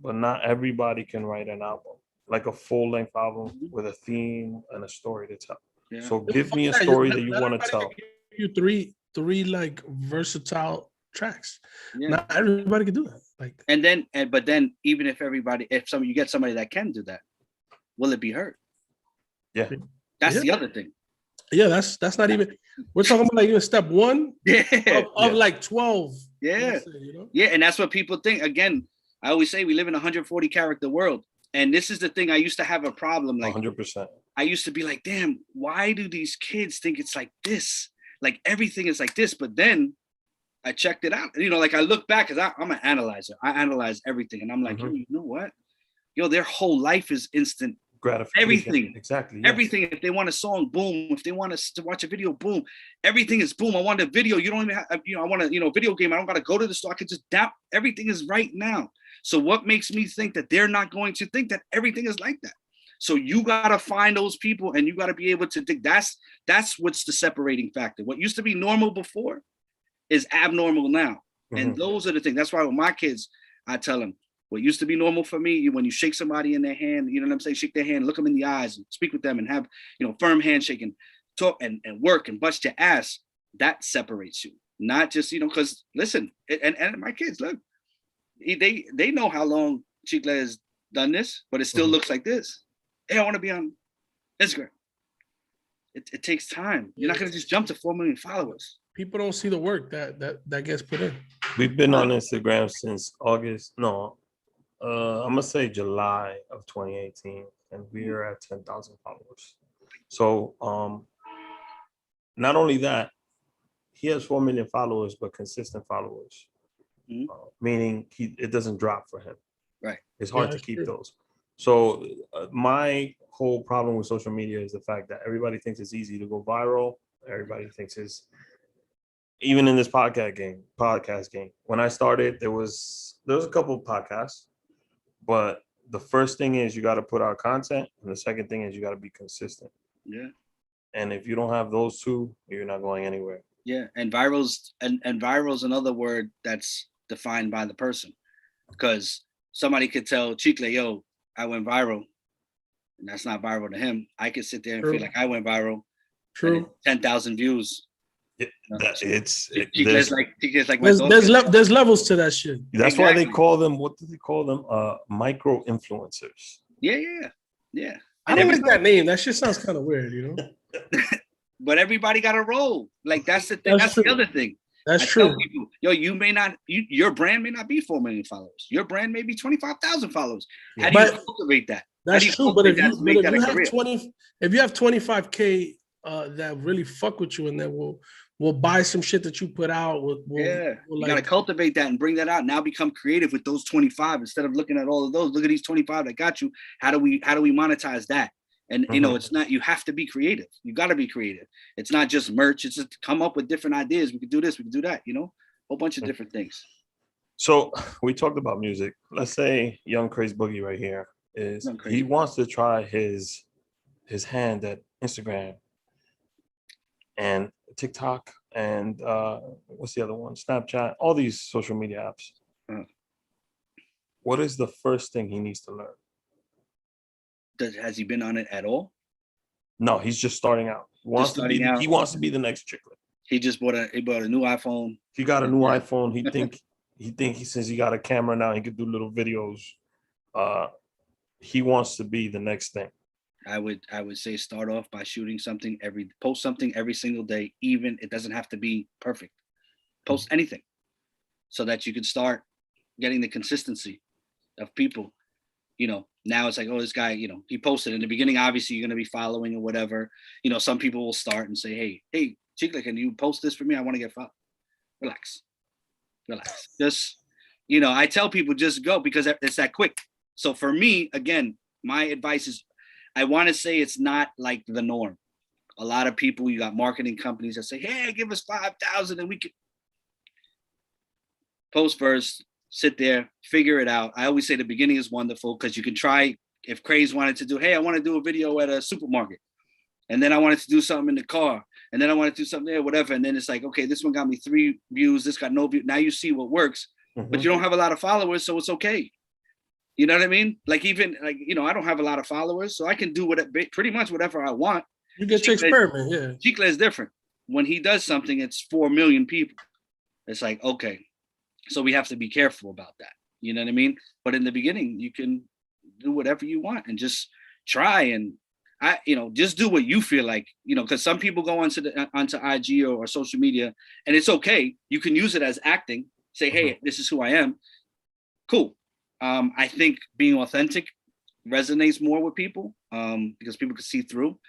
Speaker 1: but not everybody can write an album, like a full-length album with a theme and a story to tell. Yeah. So give me a story that you want to tell.
Speaker 2: You three like versatile tracks. Yeah. Not everybody can do that. Like,
Speaker 3: but then even if you get somebody that can do that, will it be heard?
Speaker 1: Yeah,
Speaker 3: that's the other thing.
Speaker 2: Yeah, that's not even. We're talking about like even step one. Of like 12.
Speaker 3: Yeah, say, you know? Yeah, and that's what people think. Again, I always say we live in a 140 character world, and this is the thing. I used to have a problem. Like
Speaker 1: 100%.
Speaker 3: I used to be like, damn, why do these kids think it's like this? Like everything is like this, but then I checked it out. You know, like I look back because I'm an analyzer. I analyze everything, and I'm like, you know what? Their whole life is instant
Speaker 1: gratification.
Speaker 3: Everything.
Speaker 1: Exactly. Yes.
Speaker 3: Everything. If they want a song, boom. If they want to watch a video, boom. Everything is boom. I want a video. You don't even have, I want a, video game. I don't got to go to the store. I can just down. Everything is right now. So what makes me think that they're not going to think that everything is like that? So you got to find those people and you got to be able to think that's what's the separating factor. What used to be normal before is abnormal now. And those are the things. That's why with my kids, I tell them, what used to be normal for me, when you shake somebody in their hand, you know what I'm saying? Shake their hand, look them in the eyes, and speak with them, and have firm handshake and talk and work and bust your ass. That separates you, not just because listen, and my kids look, they know how long Chicklet has done this, but it still looks like this. Hey, I want to be on Instagram. It takes time. You're not gonna just jump to 4 million followers.
Speaker 2: People don't see the work that gets put in.
Speaker 1: We've been on Instagram since August. No. I'm gonna say July of 2018, and we are at 10,000 followers. So, not only that, he has 4 million followers, but consistent followers, meaning it doesn't drop for him.
Speaker 3: Right.
Speaker 1: It's hard to keep those. So, my whole problem with social media is the fact that everybody thinks it's easy to go viral. Everybody thinks it's even in this podcast game. When I started, there was a couple of podcasts. But the first thing is you got to put out content, and the second thing is you got to be consistent.
Speaker 3: Yeah.
Speaker 1: And if you don't have those two, you're not going anywhere.
Speaker 3: Yeah, and viral's another word that's defined by the person, because somebody could tell Chicklet, yo, I went viral, and that's not viral to him. I could sit there and feel like I went viral.
Speaker 2: True.
Speaker 3: 10,000 views.
Speaker 2: There's levels to that shit.
Speaker 1: That's why they call them, what do they call them? Micro influencers.
Speaker 3: Yeah.
Speaker 2: I don't like that name. That shit sounds kind of weird,
Speaker 3: But everybody got a role. Like that's the thing. That's the other thing.
Speaker 2: That's true.
Speaker 3: People, you may not. Your brand may not be 4 million followers. Your brand may be 25,000 followers. How do you cultivate that?
Speaker 2: That's true. But if you have 25K that really fuck with you, and then we'll buy some shit that you put out.
Speaker 3: You gotta cultivate that and bring that out. Now become creative with those 25 instead of looking at all of those. Look at these 25 that got you. How do we monetize that? And it's not. You have to be creative. You got to be creative. It's not just merch. It's just come up with different ideas. We could do this. We could do that. Whole bunch of different things.
Speaker 1: So we talked about music. Let's say young Craze Boogie right here he wants to try his hand at Instagram and TikTok and what's the other one? Snapchat, all these social media apps. What is the first thing he needs to learn?
Speaker 3: Has he been on it at all?
Speaker 1: No, he's just starting out. He wants to be the next Chicklet.
Speaker 3: He just bought a new iPhone.
Speaker 1: He got a new iPhone. Since he got a camera now, he could do little videos. He wants to be the next thing.
Speaker 3: I would say start off by shooting something post something every single day. Even it doesn't have to be perfect. Post anything, so that you can start getting the consistency of people. Now it's like, oh, this guy, he posted in the beginning. Obviously, you're gonna be following or whatever. Some people will start and say, hey, Chicklet, can you post this for me? I want to get followed. Relax. Just, I tell people just go because it's that quick. So for me, again, my advice is, I want to say it's not like the norm. a lot of people, you got marketing companies that say, hey, give us 5,000 and we can post first, sit there, figure it out. I always say the beginning is wonderful because you can try. If Craze wanted to do, hey, I want to do a video at a supermarket, and then I wanted to do something in the car, and then I wanted to do something there, whatever. And then it's like, okay, this one got me 3 views, this got no view. Now you see what works, but you don't have a lot of followers, so it's okay. You know what I mean? Like even like, you know, I don't have a lot of followers, so I can do pretty much whatever I want.
Speaker 2: You get to experiment, yeah.
Speaker 3: Chicklet is different. When he does something, it's 4 million people. It's like, okay, so we have to be careful about that. You know what I mean? But in the beginning, you can do whatever you want and just try and just do what you feel like, because some people go onto IG or social media and it's okay. You can use it as acting, say, hey, this is who I am. Cool. I think being authentic resonates more with people because people can see through.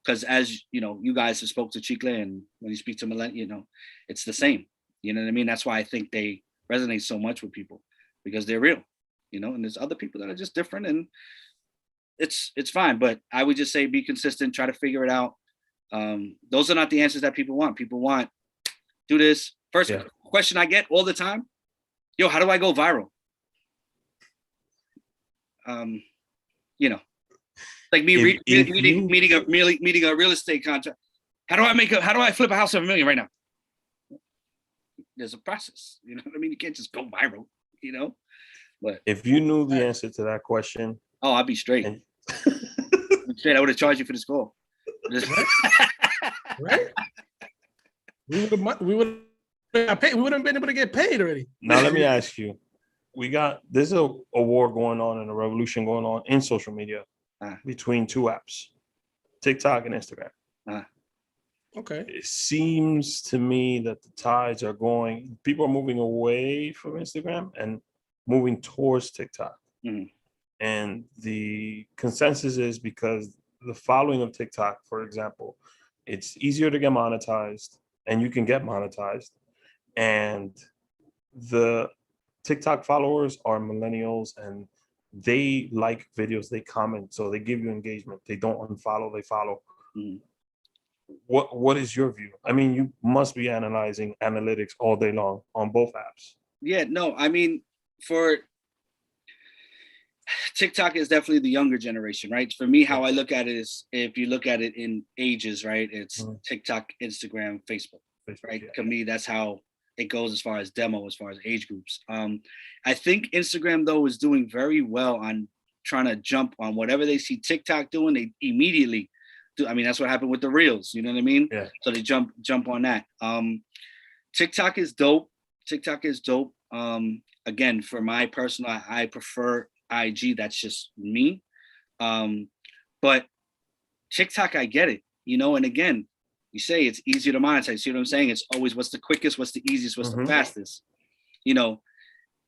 Speaker 3: Because as you guys have spoke to Chicklet and when you speak to Maleni, it's the same. You know what I mean? That's why I think they resonate so much with people because they're real, and there's other people that are just different and it's fine. But I would just say be consistent, try to figure it out. Those are not the answers that people want. People want, do this. First question I get all the time, yo, how do I go viral? Like me meeting a real estate contract. How do I flip a house for $1 million right now? There's a process, you know what I mean? You can't just go viral, But
Speaker 1: if you knew the answer to that question,
Speaker 3: I'd be straight. Straight, I would have charged you for this call.
Speaker 2: Right? We would have been able to get paid already.
Speaker 1: Now let me ask you. There's a war going on and a revolution going on in social media between 2 apps, TikTok and Instagram.
Speaker 2: Okay.
Speaker 1: It seems to me that the tides are people are moving away from Instagram and moving towards TikTok.
Speaker 3: Mm-hmm.
Speaker 1: And the consensus is because the following of TikTok, for example, it's easier to get monetized and you can get monetized. And the TikTok followers are millennials and they like videos, they comment, so they give you engagement. They don't unfollow, they follow.
Speaker 3: Mm-hmm.
Speaker 1: What is your view? I mean, you must be analyzing analytics all day long on both apps.
Speaker 3: Yeah, no, I mean, for TikTok is definitely the younger generation, right? For me, how I look at it is if you look at it in ages, right? It's TikTok, Instagram, Facebook, right?
Speaker 1: Yeah.
Speaker 3: To me, that's how it goes as far as age groups. I think Instagram, though, is doing very well on trying to jump on whatever they see TikTok doing, they immediately do. I mean, that's what happened with the Reels, you know what I mean?
Speaker 1: Yeah.
Speaker 3: So they jump on that. TikTok is dope. Again, for my personal, I prefer IG. That's just me. But TikTok, I get it, and again, you say it's easier to monetize. See what I'm saying? It's always what's the quickest, what's the easiest, what's the fastest.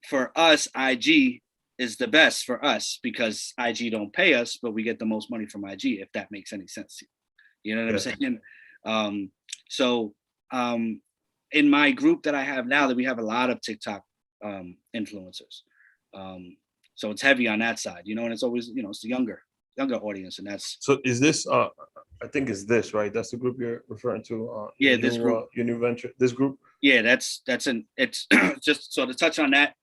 Speaker 3: For us, IG is the best for us because IG don't pay us, but we get the most money from IG, if that makes any sense. You know what I'm saying? So in my group that I have now, that we have a lot of TikTok influencers. So it's heavy on that side, and it's always, it's the younger audience. And that's.
Speaker 1: So is this, I think it's this, right? That's the group you're referring to.
Speaker 3: This group.
Speaker 1: Your new venture, this group?
Speaker 3: Yeah, it's just so to touch on that.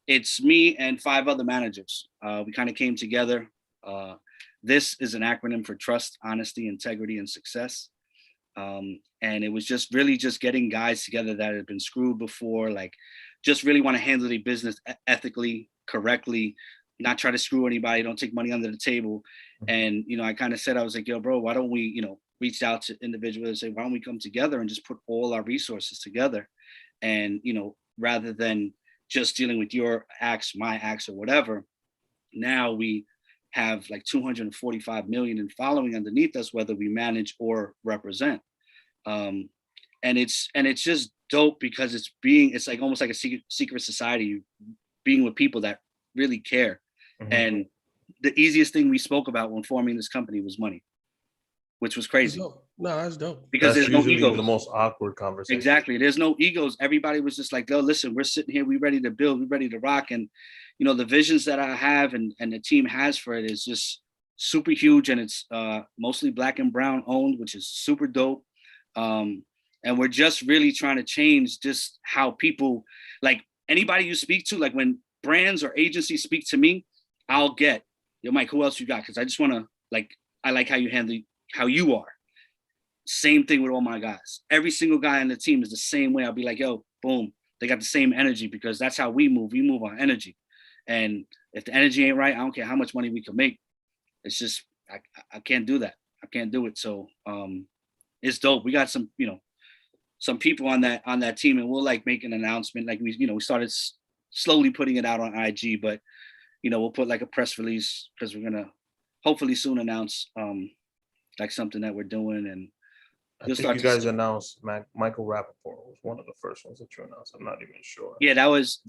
Speaker 3: It's me and 5 other managers. We kind of came together. This is an acronym for trust, honesty, integrity, and success. And it was just really just getting guys together that had been screwed before, like just really want to handle their business ethically, correctly, not try to screw anybody, don't take money under the table. And, I kind of said, I was like, yo, bro, why don't we, reach out to individuals and say, why don't we come together and just put all our resources together? And, rather than just dealing with your acts, my acts, or whatever, now we have like 245 million in following underneath us, whether we manage or represent. And it's just dope because it's like almost like a secret society, being with people that really care. And the easiest thing we spoke about when forming this company was money, which was crazy.
Speaker 2: No, that's dope.
Speaker 3: Because
Speaker 1: that's
Speaker 3: there's no egos.
Speaker 1: The most awkward conversation.
Speaker 3: Exactly. There's no egos. Everybody was just like, "Yo, listen, we're sitting here. We're ready to build. We're ready to rock." And the visions that I have and the team has for it is just super huge, and it's mostly Black and brown owned, which is super dope. And we're just really trying to change just how people, like anybody you speak to, like when brands or agencies speak to me, I'll get, yo, Myq, who else you got? Because I just want to, like, I like how you handle, how you are. Same thing with all my guys. Every single guy on the team is the same way. I'll be like, yo, boom. They got the same energy, because that's how we move. We move on energy. And if the energy ain't right, I don't care how much money we can make. It's just, I can't do that. I can't do it. So it's dope. We got some, some people on that team, and we'll like make an announcement. Like we started slowly putting it out on IG, but we'll put like a press release, because we're gonna hopefully soon announce like something that we're doing. And
Speaker 1: I think you guys announced Michael Rappaport was one of the first ones that you announced. I'm not even sure.
Speaker 3: Yeah, that was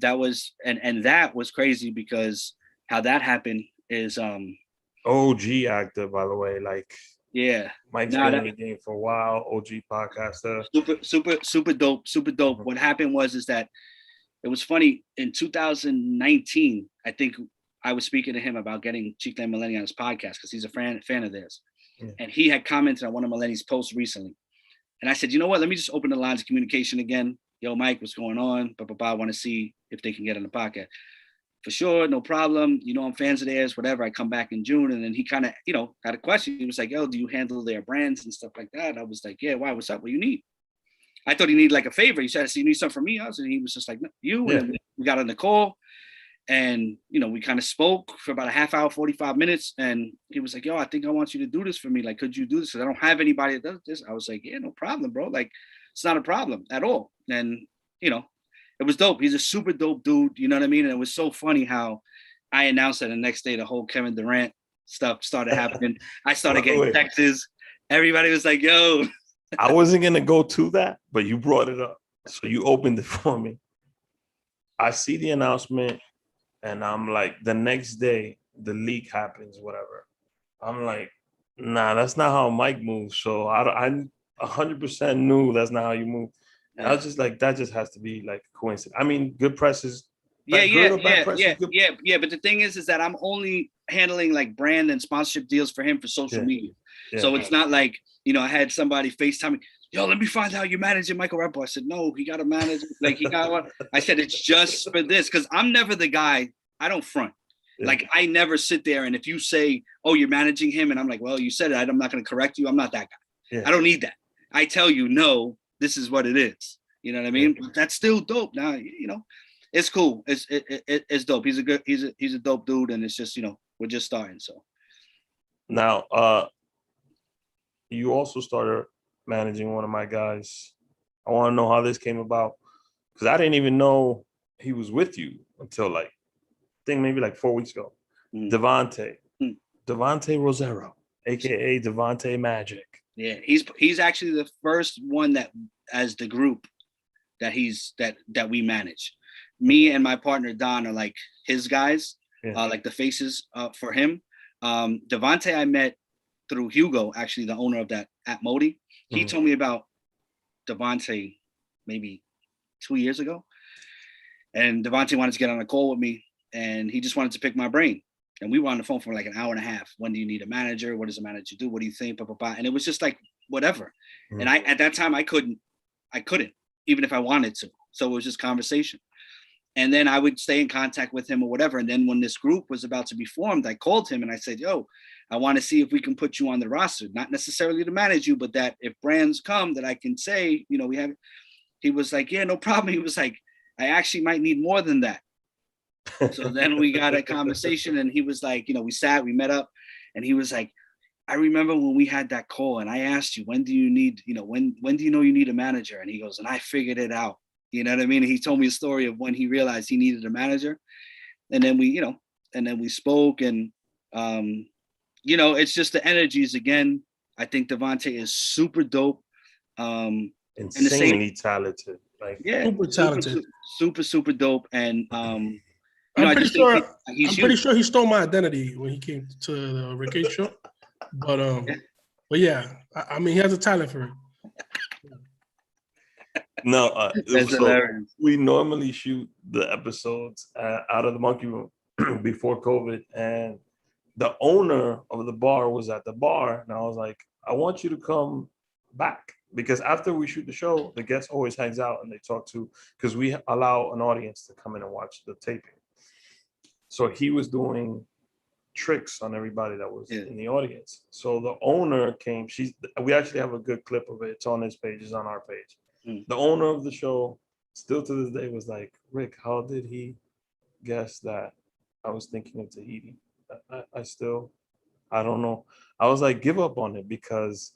Speaker 3: and that was crazy, because how that happened is
Speaker 1: OG actor, by the way. Like,
Speaker 3: yeah,
Speaker 1: Mike's been in the game for a while. OG podcaster.
Speaker 3: Super dope. Mm-hmm. What happened is that it was funny. In 2019, I think I was speaking to him about getting Chicklet and Maleni on his podcast, because he's a fan of theirs. Yeah. And he had commented on one of Maleni's posts recently. And I said, you know what? Let me just open the lines of communication again. Yo, Myq, what's going on? I want to see if they can get on the podcast. For sure, no problem. I'm fans of theirs, whatever. I come back in June. And then he kind of, had a question. He was like, yo, do you handle their brands and stuff like that? I was like, yeah, why? What's up? What do you need? I thought he needed like a favor. He said, you need something from me? And he was just like, no, you. Yeah. And then we got on the call. And, we kind of spoke for about a half hour, 45 minutes. And he was like, yo, I think I want you to do this for me. Like, could you do this? Because I don't have anybody that does this. I was like, yeah, no problem, bro. Like, it's not a problem at all. And, it was dope. He's a super dope dude. You know what I mean? And it was so funny how I announced that the next day, the whole Kevin Durant stuff started happening. I started getting texts. Everybody was like, yo.
Speaker 1: I wasn't going to go to that, but you brought it up. So you opened it for me. I see the announcement. And I'm like, the next day, the leak happens, whatever. I'm like, nah, that's not how Myq moves. So I 100% knew that's not how you move. And I was just like, that just has to be like a coincidence. I mean, good press is
Speaker 3: yeah. But the thing is that I'm only handling like brand and sponsorship deals for him for social media. Yeah. So it's not like, I had somebody FaceTime me, yo, let me find out you're managing Michael Rappaport. I said, no, he got to manage. Like, he got one. I said, it's just for this. Because I'm never the guy. I don't front. Yeah. Like, I never sit there. And if you say, oh, you're managing him. And I'm like, well, you said it. I'm not going to correct you. I'm not that guy. Yeah. I don't need that. I tell you, no, this is what it is. You know what I mean? Yeah. But that's still dope. Now, it's cool. It's dope. He's a dope dude. And it's just, we're just starting. So
Speaker 1: now, you also started managing one of my guys. I want to know how this came about, because I didn't even know he was with you until like, I think maybe like 4 weeks ago. Devonte Rosero, aka Devonte Magic.
Speaker 3: Yeah, he's actually the first one that, as the group, that we manage. Me and my partner Don are like his guys, like the faces for him. Devonte I met through Hugo, actually the owner of that at Modi. He told me about Devonte maybe 2 years ago. And Devonte wanted to get on a call with me, and he just wanted to pick my brain. And we were on the phone for like an hour and a half. When do you need a manager? What does a manager do? What do you think? And it was just like, whatever. And at that time I couldn't, even if I wanted to. So it was just conversation. And then I would stay in contact with him or whatever. And then when this group was about to be formed, I called him and I said, yo, I want to see if we can put you on the roster, not necessarily to manage you, but that if brands come that I can say, we have. He was like, yeah, no problem. He was like, I actually might need more than that. So then we got a conversation, and he was like, we met up, and he was like, I remember when we had that call and I asked you, when do you need, when do you know you need a manager? And he goes, and I figured it out. You know what I mean? And he told me a story of when he realized he needed a manager. And then we spoke, and, it's just the energies again. I think Devonte is super dope.
Speaker 1: Insanely talented. Like,
Speaker 2: super talented.
Speaker 3: Super dope. And,
Speaker 2: I'm pretty sure he stole my identity when he came to the Ricky show. But yeah, I mean, he has a talent for it.
Speaker 1: No, so we normally shoot the episodes out of the monkey room before COVID, and the owner of the bar was at the bar, and I was like, I want you to come back, because after we shoot the show, the guest always hangs out and they talk to, because we allow an audience to come in and watch the taping. So he was doing tricks on everybody that was in the audience. So the owner came. We actually have a good clip of it. It's on his page. It's on our page. The owner of the show, still to this day, was like, Rick, how did he guess that I was thinking of Tahiti? I don't know. I was like, give up on it, because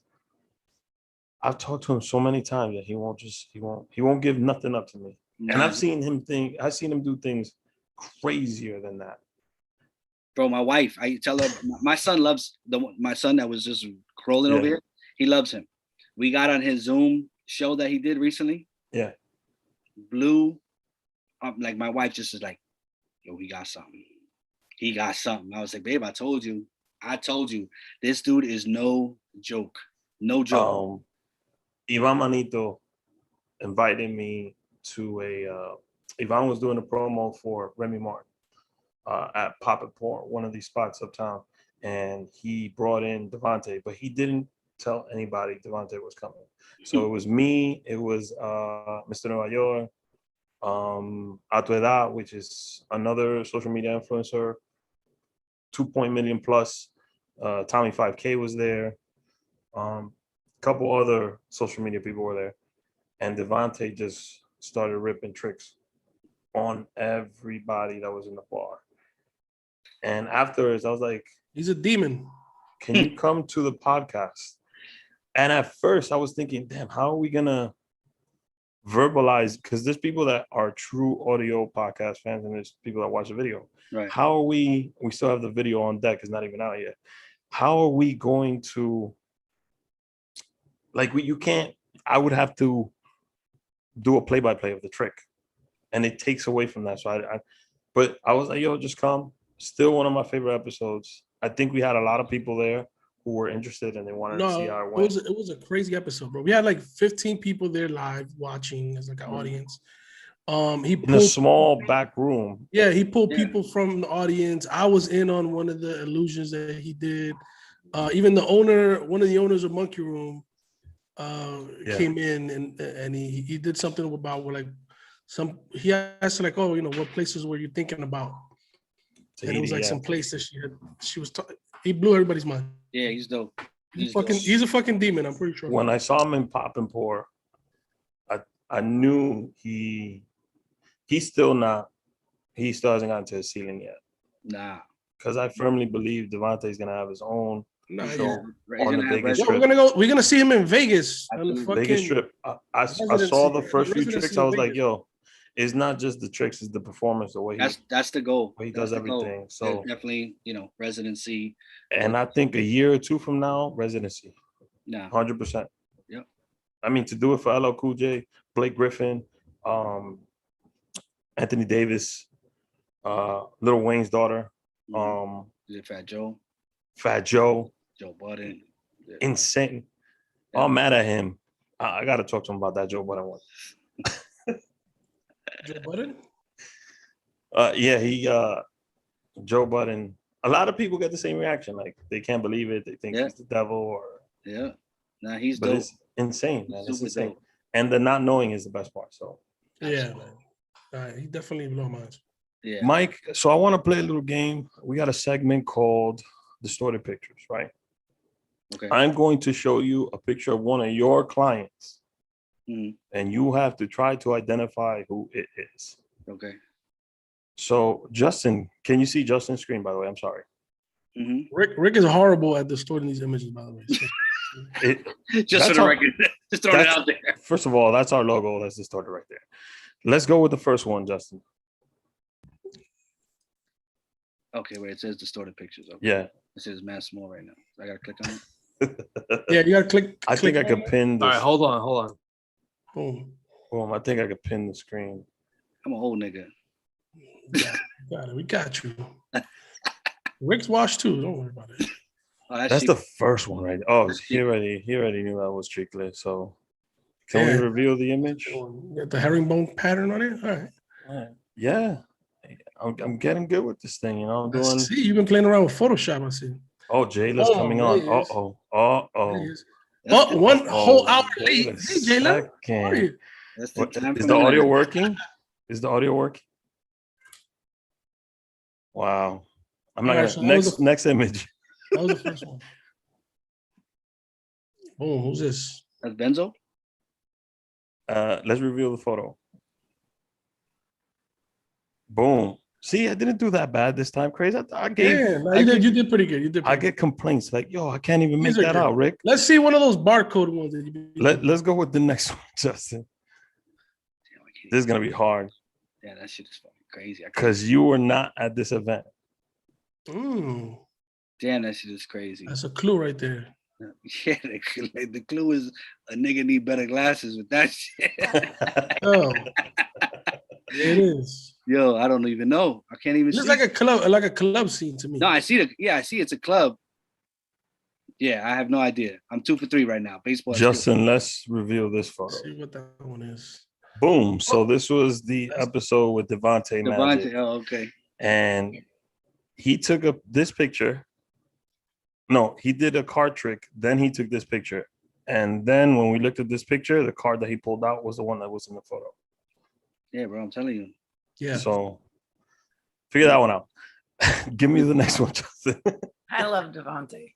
Speaker 1: I've talked to him so many times that he won't give nothing up to me. And I've seen him do things crazier than that.
Speaker 3: Bro, my wife, I tell her, my son loves my son that was just crawling over here. He loves him. We got on his Zoom show that he did recently.
Speaker 1: Yeah.
Speaker 3: Blew up. Like, my wife just is like, yo, he got something. He got something. I was like, babe, I told you. This dude is no joke. No joke.
Speaker 1: Ivan Manito invited me to Ivan was doing a promo for Remy Martin at Rappaport, one of these spots uptown, and he brought in Devonte, but he didn't tell anybody Devonte was coming. So it was me, it was Mr. Nueva York, A Tu Edad, which is another social media influencer, 2 million plus. Tommy 5K was there. Couple other social media people were there, and Devonte just started ripping tricks on everybody that was in the bar. And afterwards, I was like,
Speaker 2: he's a demon.
Speaker 1: Can you come to the podcast? And at first I was thinking, damn, how are we gonna verbalize? Because there's people that are true audio podcast fans, and there's people that watch the video.
Speaker 3: Right.
Speaker 1: How are we still have the video on deck, it's not even out yet. How are we going to, like, you can't, I would have to do a play-by-play of the trick, and it takes away from that. So but I was like, yo, just come. Still one of my favorite episodes. I think we had a lot of people there who were interested, and they wanted to see how it went.
Speaker 2: It was a crazy episode, bro. We had like 15 people there live watching as like an audience. He pulled,
Speaker 1: in a small back room.
Speaker 2: Yeah, he pulled people from the audience. I was in on one of the illusions that he did. Even one of the owners of Monkey Room came in and he did something about where, like, he asked, like, oh, what places were you thinking about? And it was like some place that he blew everybody's mind.
Speaker 3: Yeah, he's dope.
Speaker 2: He's a fucking demon, I'm pretty sure.
Speaker 1: When I saw him in Pop and Pour, I knew he still hasn't gotten to his ceiling yet.
Speaker 3: Nah.
Speaker 1: Because I firmly believe Devonte's gonna have his own show on the Vegas
Speaker 2: Strip.
Speaker 1: Strip.
Speaker 2: We're gonna see him in Vegas. On the fucking
Speaker 1: Vegas Strip. I saw the first few tricks. I was like, yo, it's not just the tricks, it's the performance, the way
Speaker 3: that's the goal.
Speaker 1: He does everything. So
Speaker 3: definitely, residency.
Speaker 1: And I think a year or two from now, residency.
Speaker 3: Nah.
Speaker 1: 100%.
Speaker 3: Yep.
Speaker 1: I mean, to do it for LL Cool J, Blake Griffin, Anthony Davis, Lil Wayne's daughter,
Speaker 3: Is it Fat Joe?
Speaker 1: Joe
Speaker 3: Budden. Yeah.
Speaker 1: Insane. Yeah. I'm mad at him. I got to talk to him about that Joe Budden one.
Speaker 2: Joe Budden?
Speaker 1: Joe Budden. A lot of people get the same reaction. Like, they can't believe it. They think he's the devil
Speaker 3: Nah, he's dope.
Speaker 1: It's insane, man. It's insane. Dope. And the not knowing is the best part. So
Speaker 2: yeah, man. He definitely blew my mind.
Speaker 3: Yeah.
Speaker 1: Myq, so I want to play a little game. We got a segment called Distorted Pictures, right?
Speaker 3: Okay.
Speaker 1: I'm going to show you a picture of one of your clients. And you have to try to identify who it is.
Speaker 3: Okay.
Speaker 1: So, Justin, can you see Justin's screen, by the way? I'm sorry.
Speaker 2: Rick is horrible at distorting these images, by the way. So.
Speaker 3: Just for the record. Just throwing it out there.
Speaker 1: First of all, that's our logo. That's distorted right there. Let's go with the first one, Justin.
Speaker 3: Okay, wait, it says distorted pictures. Okay.
Speaker 1: Yeah.
Speaker 3: It says Mass Small right now. I got to click on it.
Speaker 2: Yeah, you got to click.
Speaker 1: I think I could pin this.
Speaker 4: All right, hold on.
Speaker 1: Boom. I think I could pin the screen.
Speaker 3: I'm a whole nigga.
Speaker 2: We got you. Rick's washed too. Don't worry about it.
Speaker 1: That's the first one, right? Oh, he already knew that was Chicklet. So can we reveal the image?
Speaker 2: You got the herringbone pattern on it? All right.
Speaker 1: Yeah. I'm getting good with this thing, you know. I'm doing.
Speaker 2: See, you've been playing around with Photoshop. I see.
Speaker 1: Oh, Jaylah's coming on. Oh.
Speaker 2: Oh, one whole hour late. Hey, Jaylah, how are you?
Speaker 3: That's the time.
Speaker 1: Is the audio working? Is the audio working? Wow. I'm not gonna next image.
Speaker 2: That was the first one. Boom, who's this?
Speaker 3: That's Benzo.
Speaker 1: Let's reveal the photo. Boom. See, I didn't do that bad this time, Crazy.
Speaker 2: You did pretty good.
Speaker 1: I get complaints like, yo, I can't even make that out, Rick.
Speaker 2: Let's see one of those barcode ones.
Speaker 1: Let's go with the next one, Justin. This is gonna be hard.
Speaker 3: Yeah, that shit is fucking crazy.
Speaker 1: Because you were not at this event.
Speaker 2: Damn,
Speaker 3: that shit is crazy.
Speaker 2: That's a clue right there.
Speaker 3: Yeah, the clue is a nigga need better glasses with that shit.
Speaker 2: Oh, it is.
Speaker 3: Yo, I don't even know. I can't even see.
Speaker 2: It's like a club scene to me.
Speaker 3: No, I see it's a club. Yeah, I have no idea. I'm 2 for 3 right now. Baseball.
Speaker 1: Justin, let's reveal this photo.
Speaker 2: Let's see what that one is.
Speaker 1: Boom. So this was the episode with Devonte.
Speaker 3: Oh, okay.
Speaker 1: And he took this picture. No, he did a card trick. Then he took this picture. And then when we looked at this picture, the card that he pulled out was the one that was in the photo.
Speaker 3: Yeah, bro, I'm telling you.
Speaker 2: Yeah.
Speaker 1: So figure that one out. Give me the next one, Justin.
Speaker 4: I love Devonte.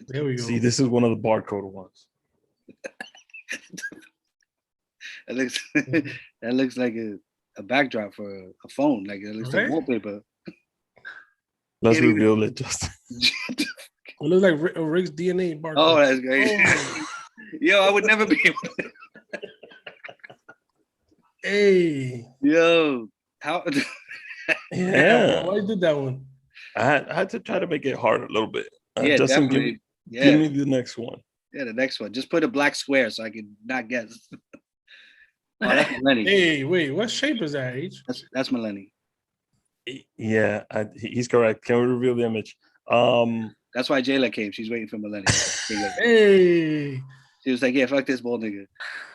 Speaker 2: There we go.
Speaker 1: See, this is one of the barcode ones.
Speaker 3: That looks like a backdrop for a phone. Like it looks like wallpaper.
Speaker 1: Let's reveal it, Justin.
Speaker 2: It looks like Rick's DNA barcode.
Speaker 3: Oh, that's great. Oh. Yo, I would never be able to.
Speaker 2: Hey.
Speaker 3: Yo, how?
Speaker 1: Yeah.
Speaker 2: Why did that one?
Speaker 1: I had to try to make it hard a little bit.
Speaker 3: Yeah,
Speaker 1: Justin,
Speaker 3: definitely.
Speaker 1: Give me the next one.
Speaker 3: Yeah, the next one. Just put a black square so I can not guess. Oh, that's Maleni.
Speaker 2: Hey, wait, what shape is that, H?
Speaker 3: That's Maleni.
Speaker 1: Yeah, he's correct. Can we reveal the image?
Speaker 3: That's why Jaylah came. She's waiting for Maleni.
Speaker 2: Hey.
Speaker 3: She was like, yeah, fuck this bald nigga.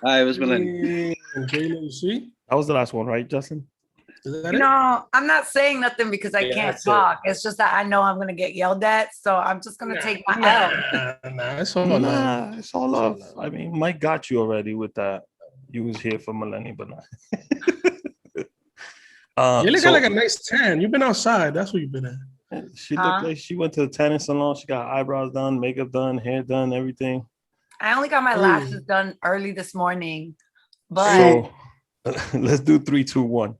Speaker 3: All right, it was Maleni.
Speaker 2: Jaylah, you see?
Speaker 1: That was the last one, right, Justin?
Speaker 4: No, I'm not saying nothing because I can't talk. It's just that I know I'm going to get yelled at. So I'm just going to take my L.
Speaker 2: It's all love.
Speaker 1: It's all love. I mean, Myq got you already with that. You was here for Maleni, but not.
Speaker 2: You look like a nice tan. You've been outside. That's what you've been at.
Speaker 1: She looked like she went to the tanning salon. She got eyebrows done, makeup done, hair done, everything.
Speaker 4: I only got my lashes done early this morning. But
Speaker 1: so let's do 3, 2, 1.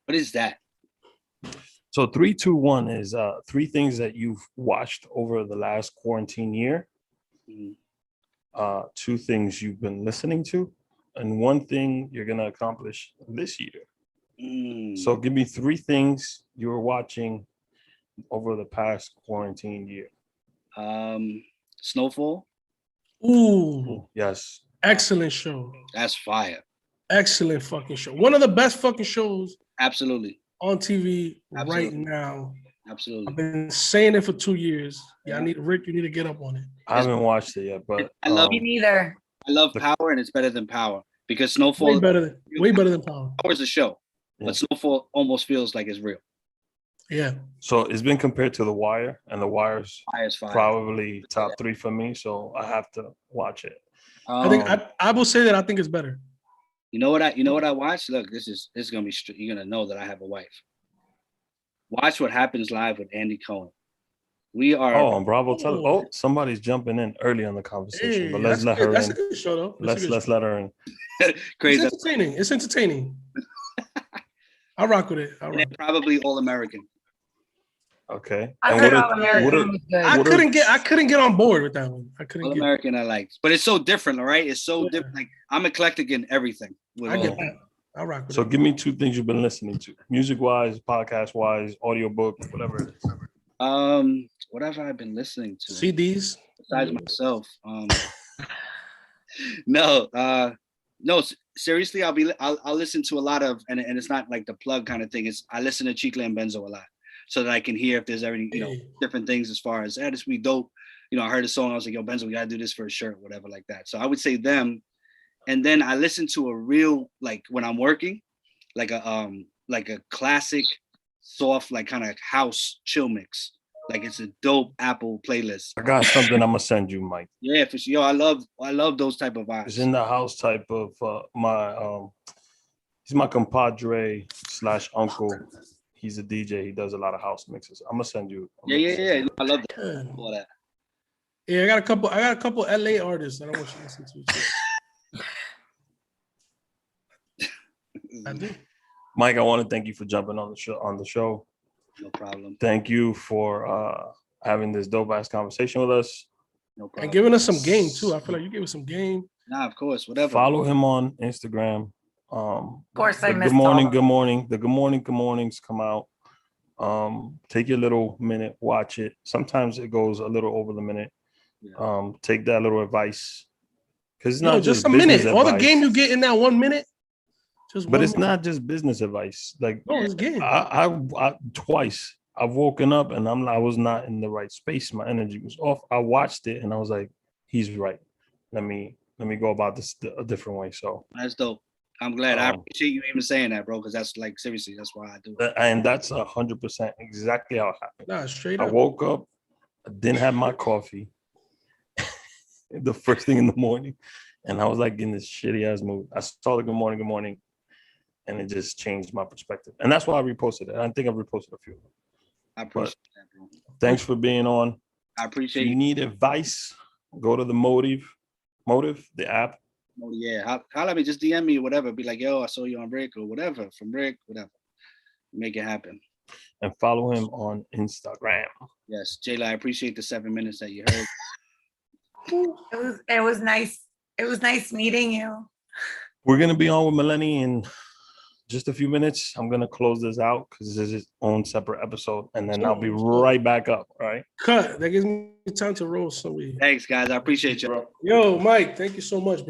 Speaker 3: What is that?
Speaker 1: So 3, 2, 1 is 3 things that you've watched over the last quarantine year. 2 things you've been listening to, and 1 thing you're gonna accomplish this year. So give me 3 things you were watching over the past quarantine year.
Speaker 3: Snowfall.
Speaker 2: Ooh,
Speaker 1: yes.
Speaker 2: Excellent show.
Speaker 3: That's fire.
Speaker 2: Excellent fucking show. One of the best fucking shows.
Speaker 3: Absolutely.
Speaker 2: On TV right now.
Speaker 3: Absolutely.
Speaker 2: I've been saying it for 2 years. Yeah, Rick, you need to get up on it.
Speaker 1: I haven't watched it yet, but
Speaker 3: I love
Speaker 4: me neither.
Speaker 3: I love Power, and it's better than Power because Snowfall
Speaker 2: way better than Power.
Speaker 3: Power is a show, but Snowfall almost feels like it's real.
Speaker 2: Yeah.
Speaker 1: So it's been compared to The Wire, and The Wire's
Speaker 3: fire.
Speaker 1: Probably top 3 for me. So I have to watch it.
Speaker 2: I think I will say that I think it's better.
Speaker 3: You know what I watched? Look, this is gonna be. You're gonna know that I have a wife. Watch What Happens Live with Andy Cohen. We are.
Speaker 1: Oh, on Bravo. Oh, somebody's jumping in early on the conversation,
Speaker 2: hey,
Speaker 1: but let's let her in.
Speaker 2: That's a good show, though.
Speaker 1: Let's let her in.
Speaker 3: Crazy.
Speaker 2: It's entertaining. I'll rock with it.
Speaker 3: Probably All American.
Speaker 1: Okay.
Speaker 4: I heard All American was good.
Speaker 2: I couldn't get on board with that one.
Speaker 3: All American I liked, but it's so different. All right, it's so different. Like I'm eclectic in everything.
Speaker 2: I get that. I'll rock with it.
Speaker 1: So give me 2 things you've been listening to, music-wise, podcast-wise, audiobook, whatever it is.
Speaker 3: What have I been listening to?
Speaker 2: CDs.
Speaker 3: Besides myself. No. Seriously, I'll listen to a lot of, and it's not like the plug kind of thing. It's I listen to Chicklet and Benzo a lot, so that I can hear if there's any different things as far as this would be dope. I heard a song, I was like, yo, Benzo, we gotta do this for a shirt, whatever like that. So I would say them. And then I listen to a real, like when I'm working, like a classic, soft, like kind of house chill mix. Like it's a dope Apple playlist.
Speaker 1: I got something I'm gonna send you, Mike.
Speaker 3: Yeah, for sure. Yo, I love those type of vibes.
Speaker 1: It's in the house type of he's my compadre / uncle. He's a DJ. He does a lot of house mixes. I'm gonna send you.
Speaker 3: Yeah. I love that. All that.
Speaker 2: Yeah, I got a couple LA artists that I want you to listen to. I do.
Speaker 1: Mike, I want to thank you for jumping on the show.
Speaker 3: No problem.
Speaker 1: Thank you for having this dope ass conversation with us.
Speaker 3: No problem.
Speaker 2: And giving us some game too. I feel like you gave us some game.
Speaker 3: Nah, of course, whatever.
Speaker 1: Follow him on Instagram.
Speaker 4: Of course, I missed
Speaker 1: good morning. The good mornings come out. Take your little minute, watch it. Sometimes it goes a little over the minute. Yeah. Take that little advice, because it's not just
Speaker 2: a minute.
Speaker 1: Advice.
Speaker 2: All the game you get in that 1 minute.
Speaker 1: But it's not just business advice. Like,
Speaker 2: no, it's game.
Speaker 1: I twice I've woken up and I was not in the right space. My energy was off. I watched it and I was like, he's right. Let me go about this a different way. So
Speaker 3: that's dope. I'm glad. I appreciate you even saying that, bro, because that's like seriously, that's why I do it.
Speaker 1: And that's 100% exactly how it happened.
Speaker 2: Nah, straight up.
Speaker 1: I woke up, I didn't have my coffee the first thing in the morning, and I was like in this shitty ass mood. I saw the good morning, and it just changed my perspective. And that's why I reposted it. I think I've reposted a few.
Speaker 3: I appreciate that, bro.
Speaker 1: Thanks for being on.
Speaker 3: I appreciate
Speaker 1: if you need advice, go to the Motive, the app.
Speaker 3: Oh, yeah. Holla at me, just DM me or whatever. Be like, yo, I saw you on Rick or whatever, from Rick, whatever. Make it happen.
Speaker 1: And follow him on Instagram.
Speaker 3: Yes, Jaylah, I appreciate the 7 minutes that you heard.
Speaker 4: It was nice. It was nice meeting you.
Speaker 1: We're gonna be on with Maleni in just a few minutes. I'm gonna close this out because this is its own separate episode, and then I'll be right back up. All right.
Speaker 2: Cut. That gives me time to roll some weed.
Speaker 3: Thanks, guys. I appreciate you, bro.
Speaker 2: Yo, Mike, thank you so much, bro.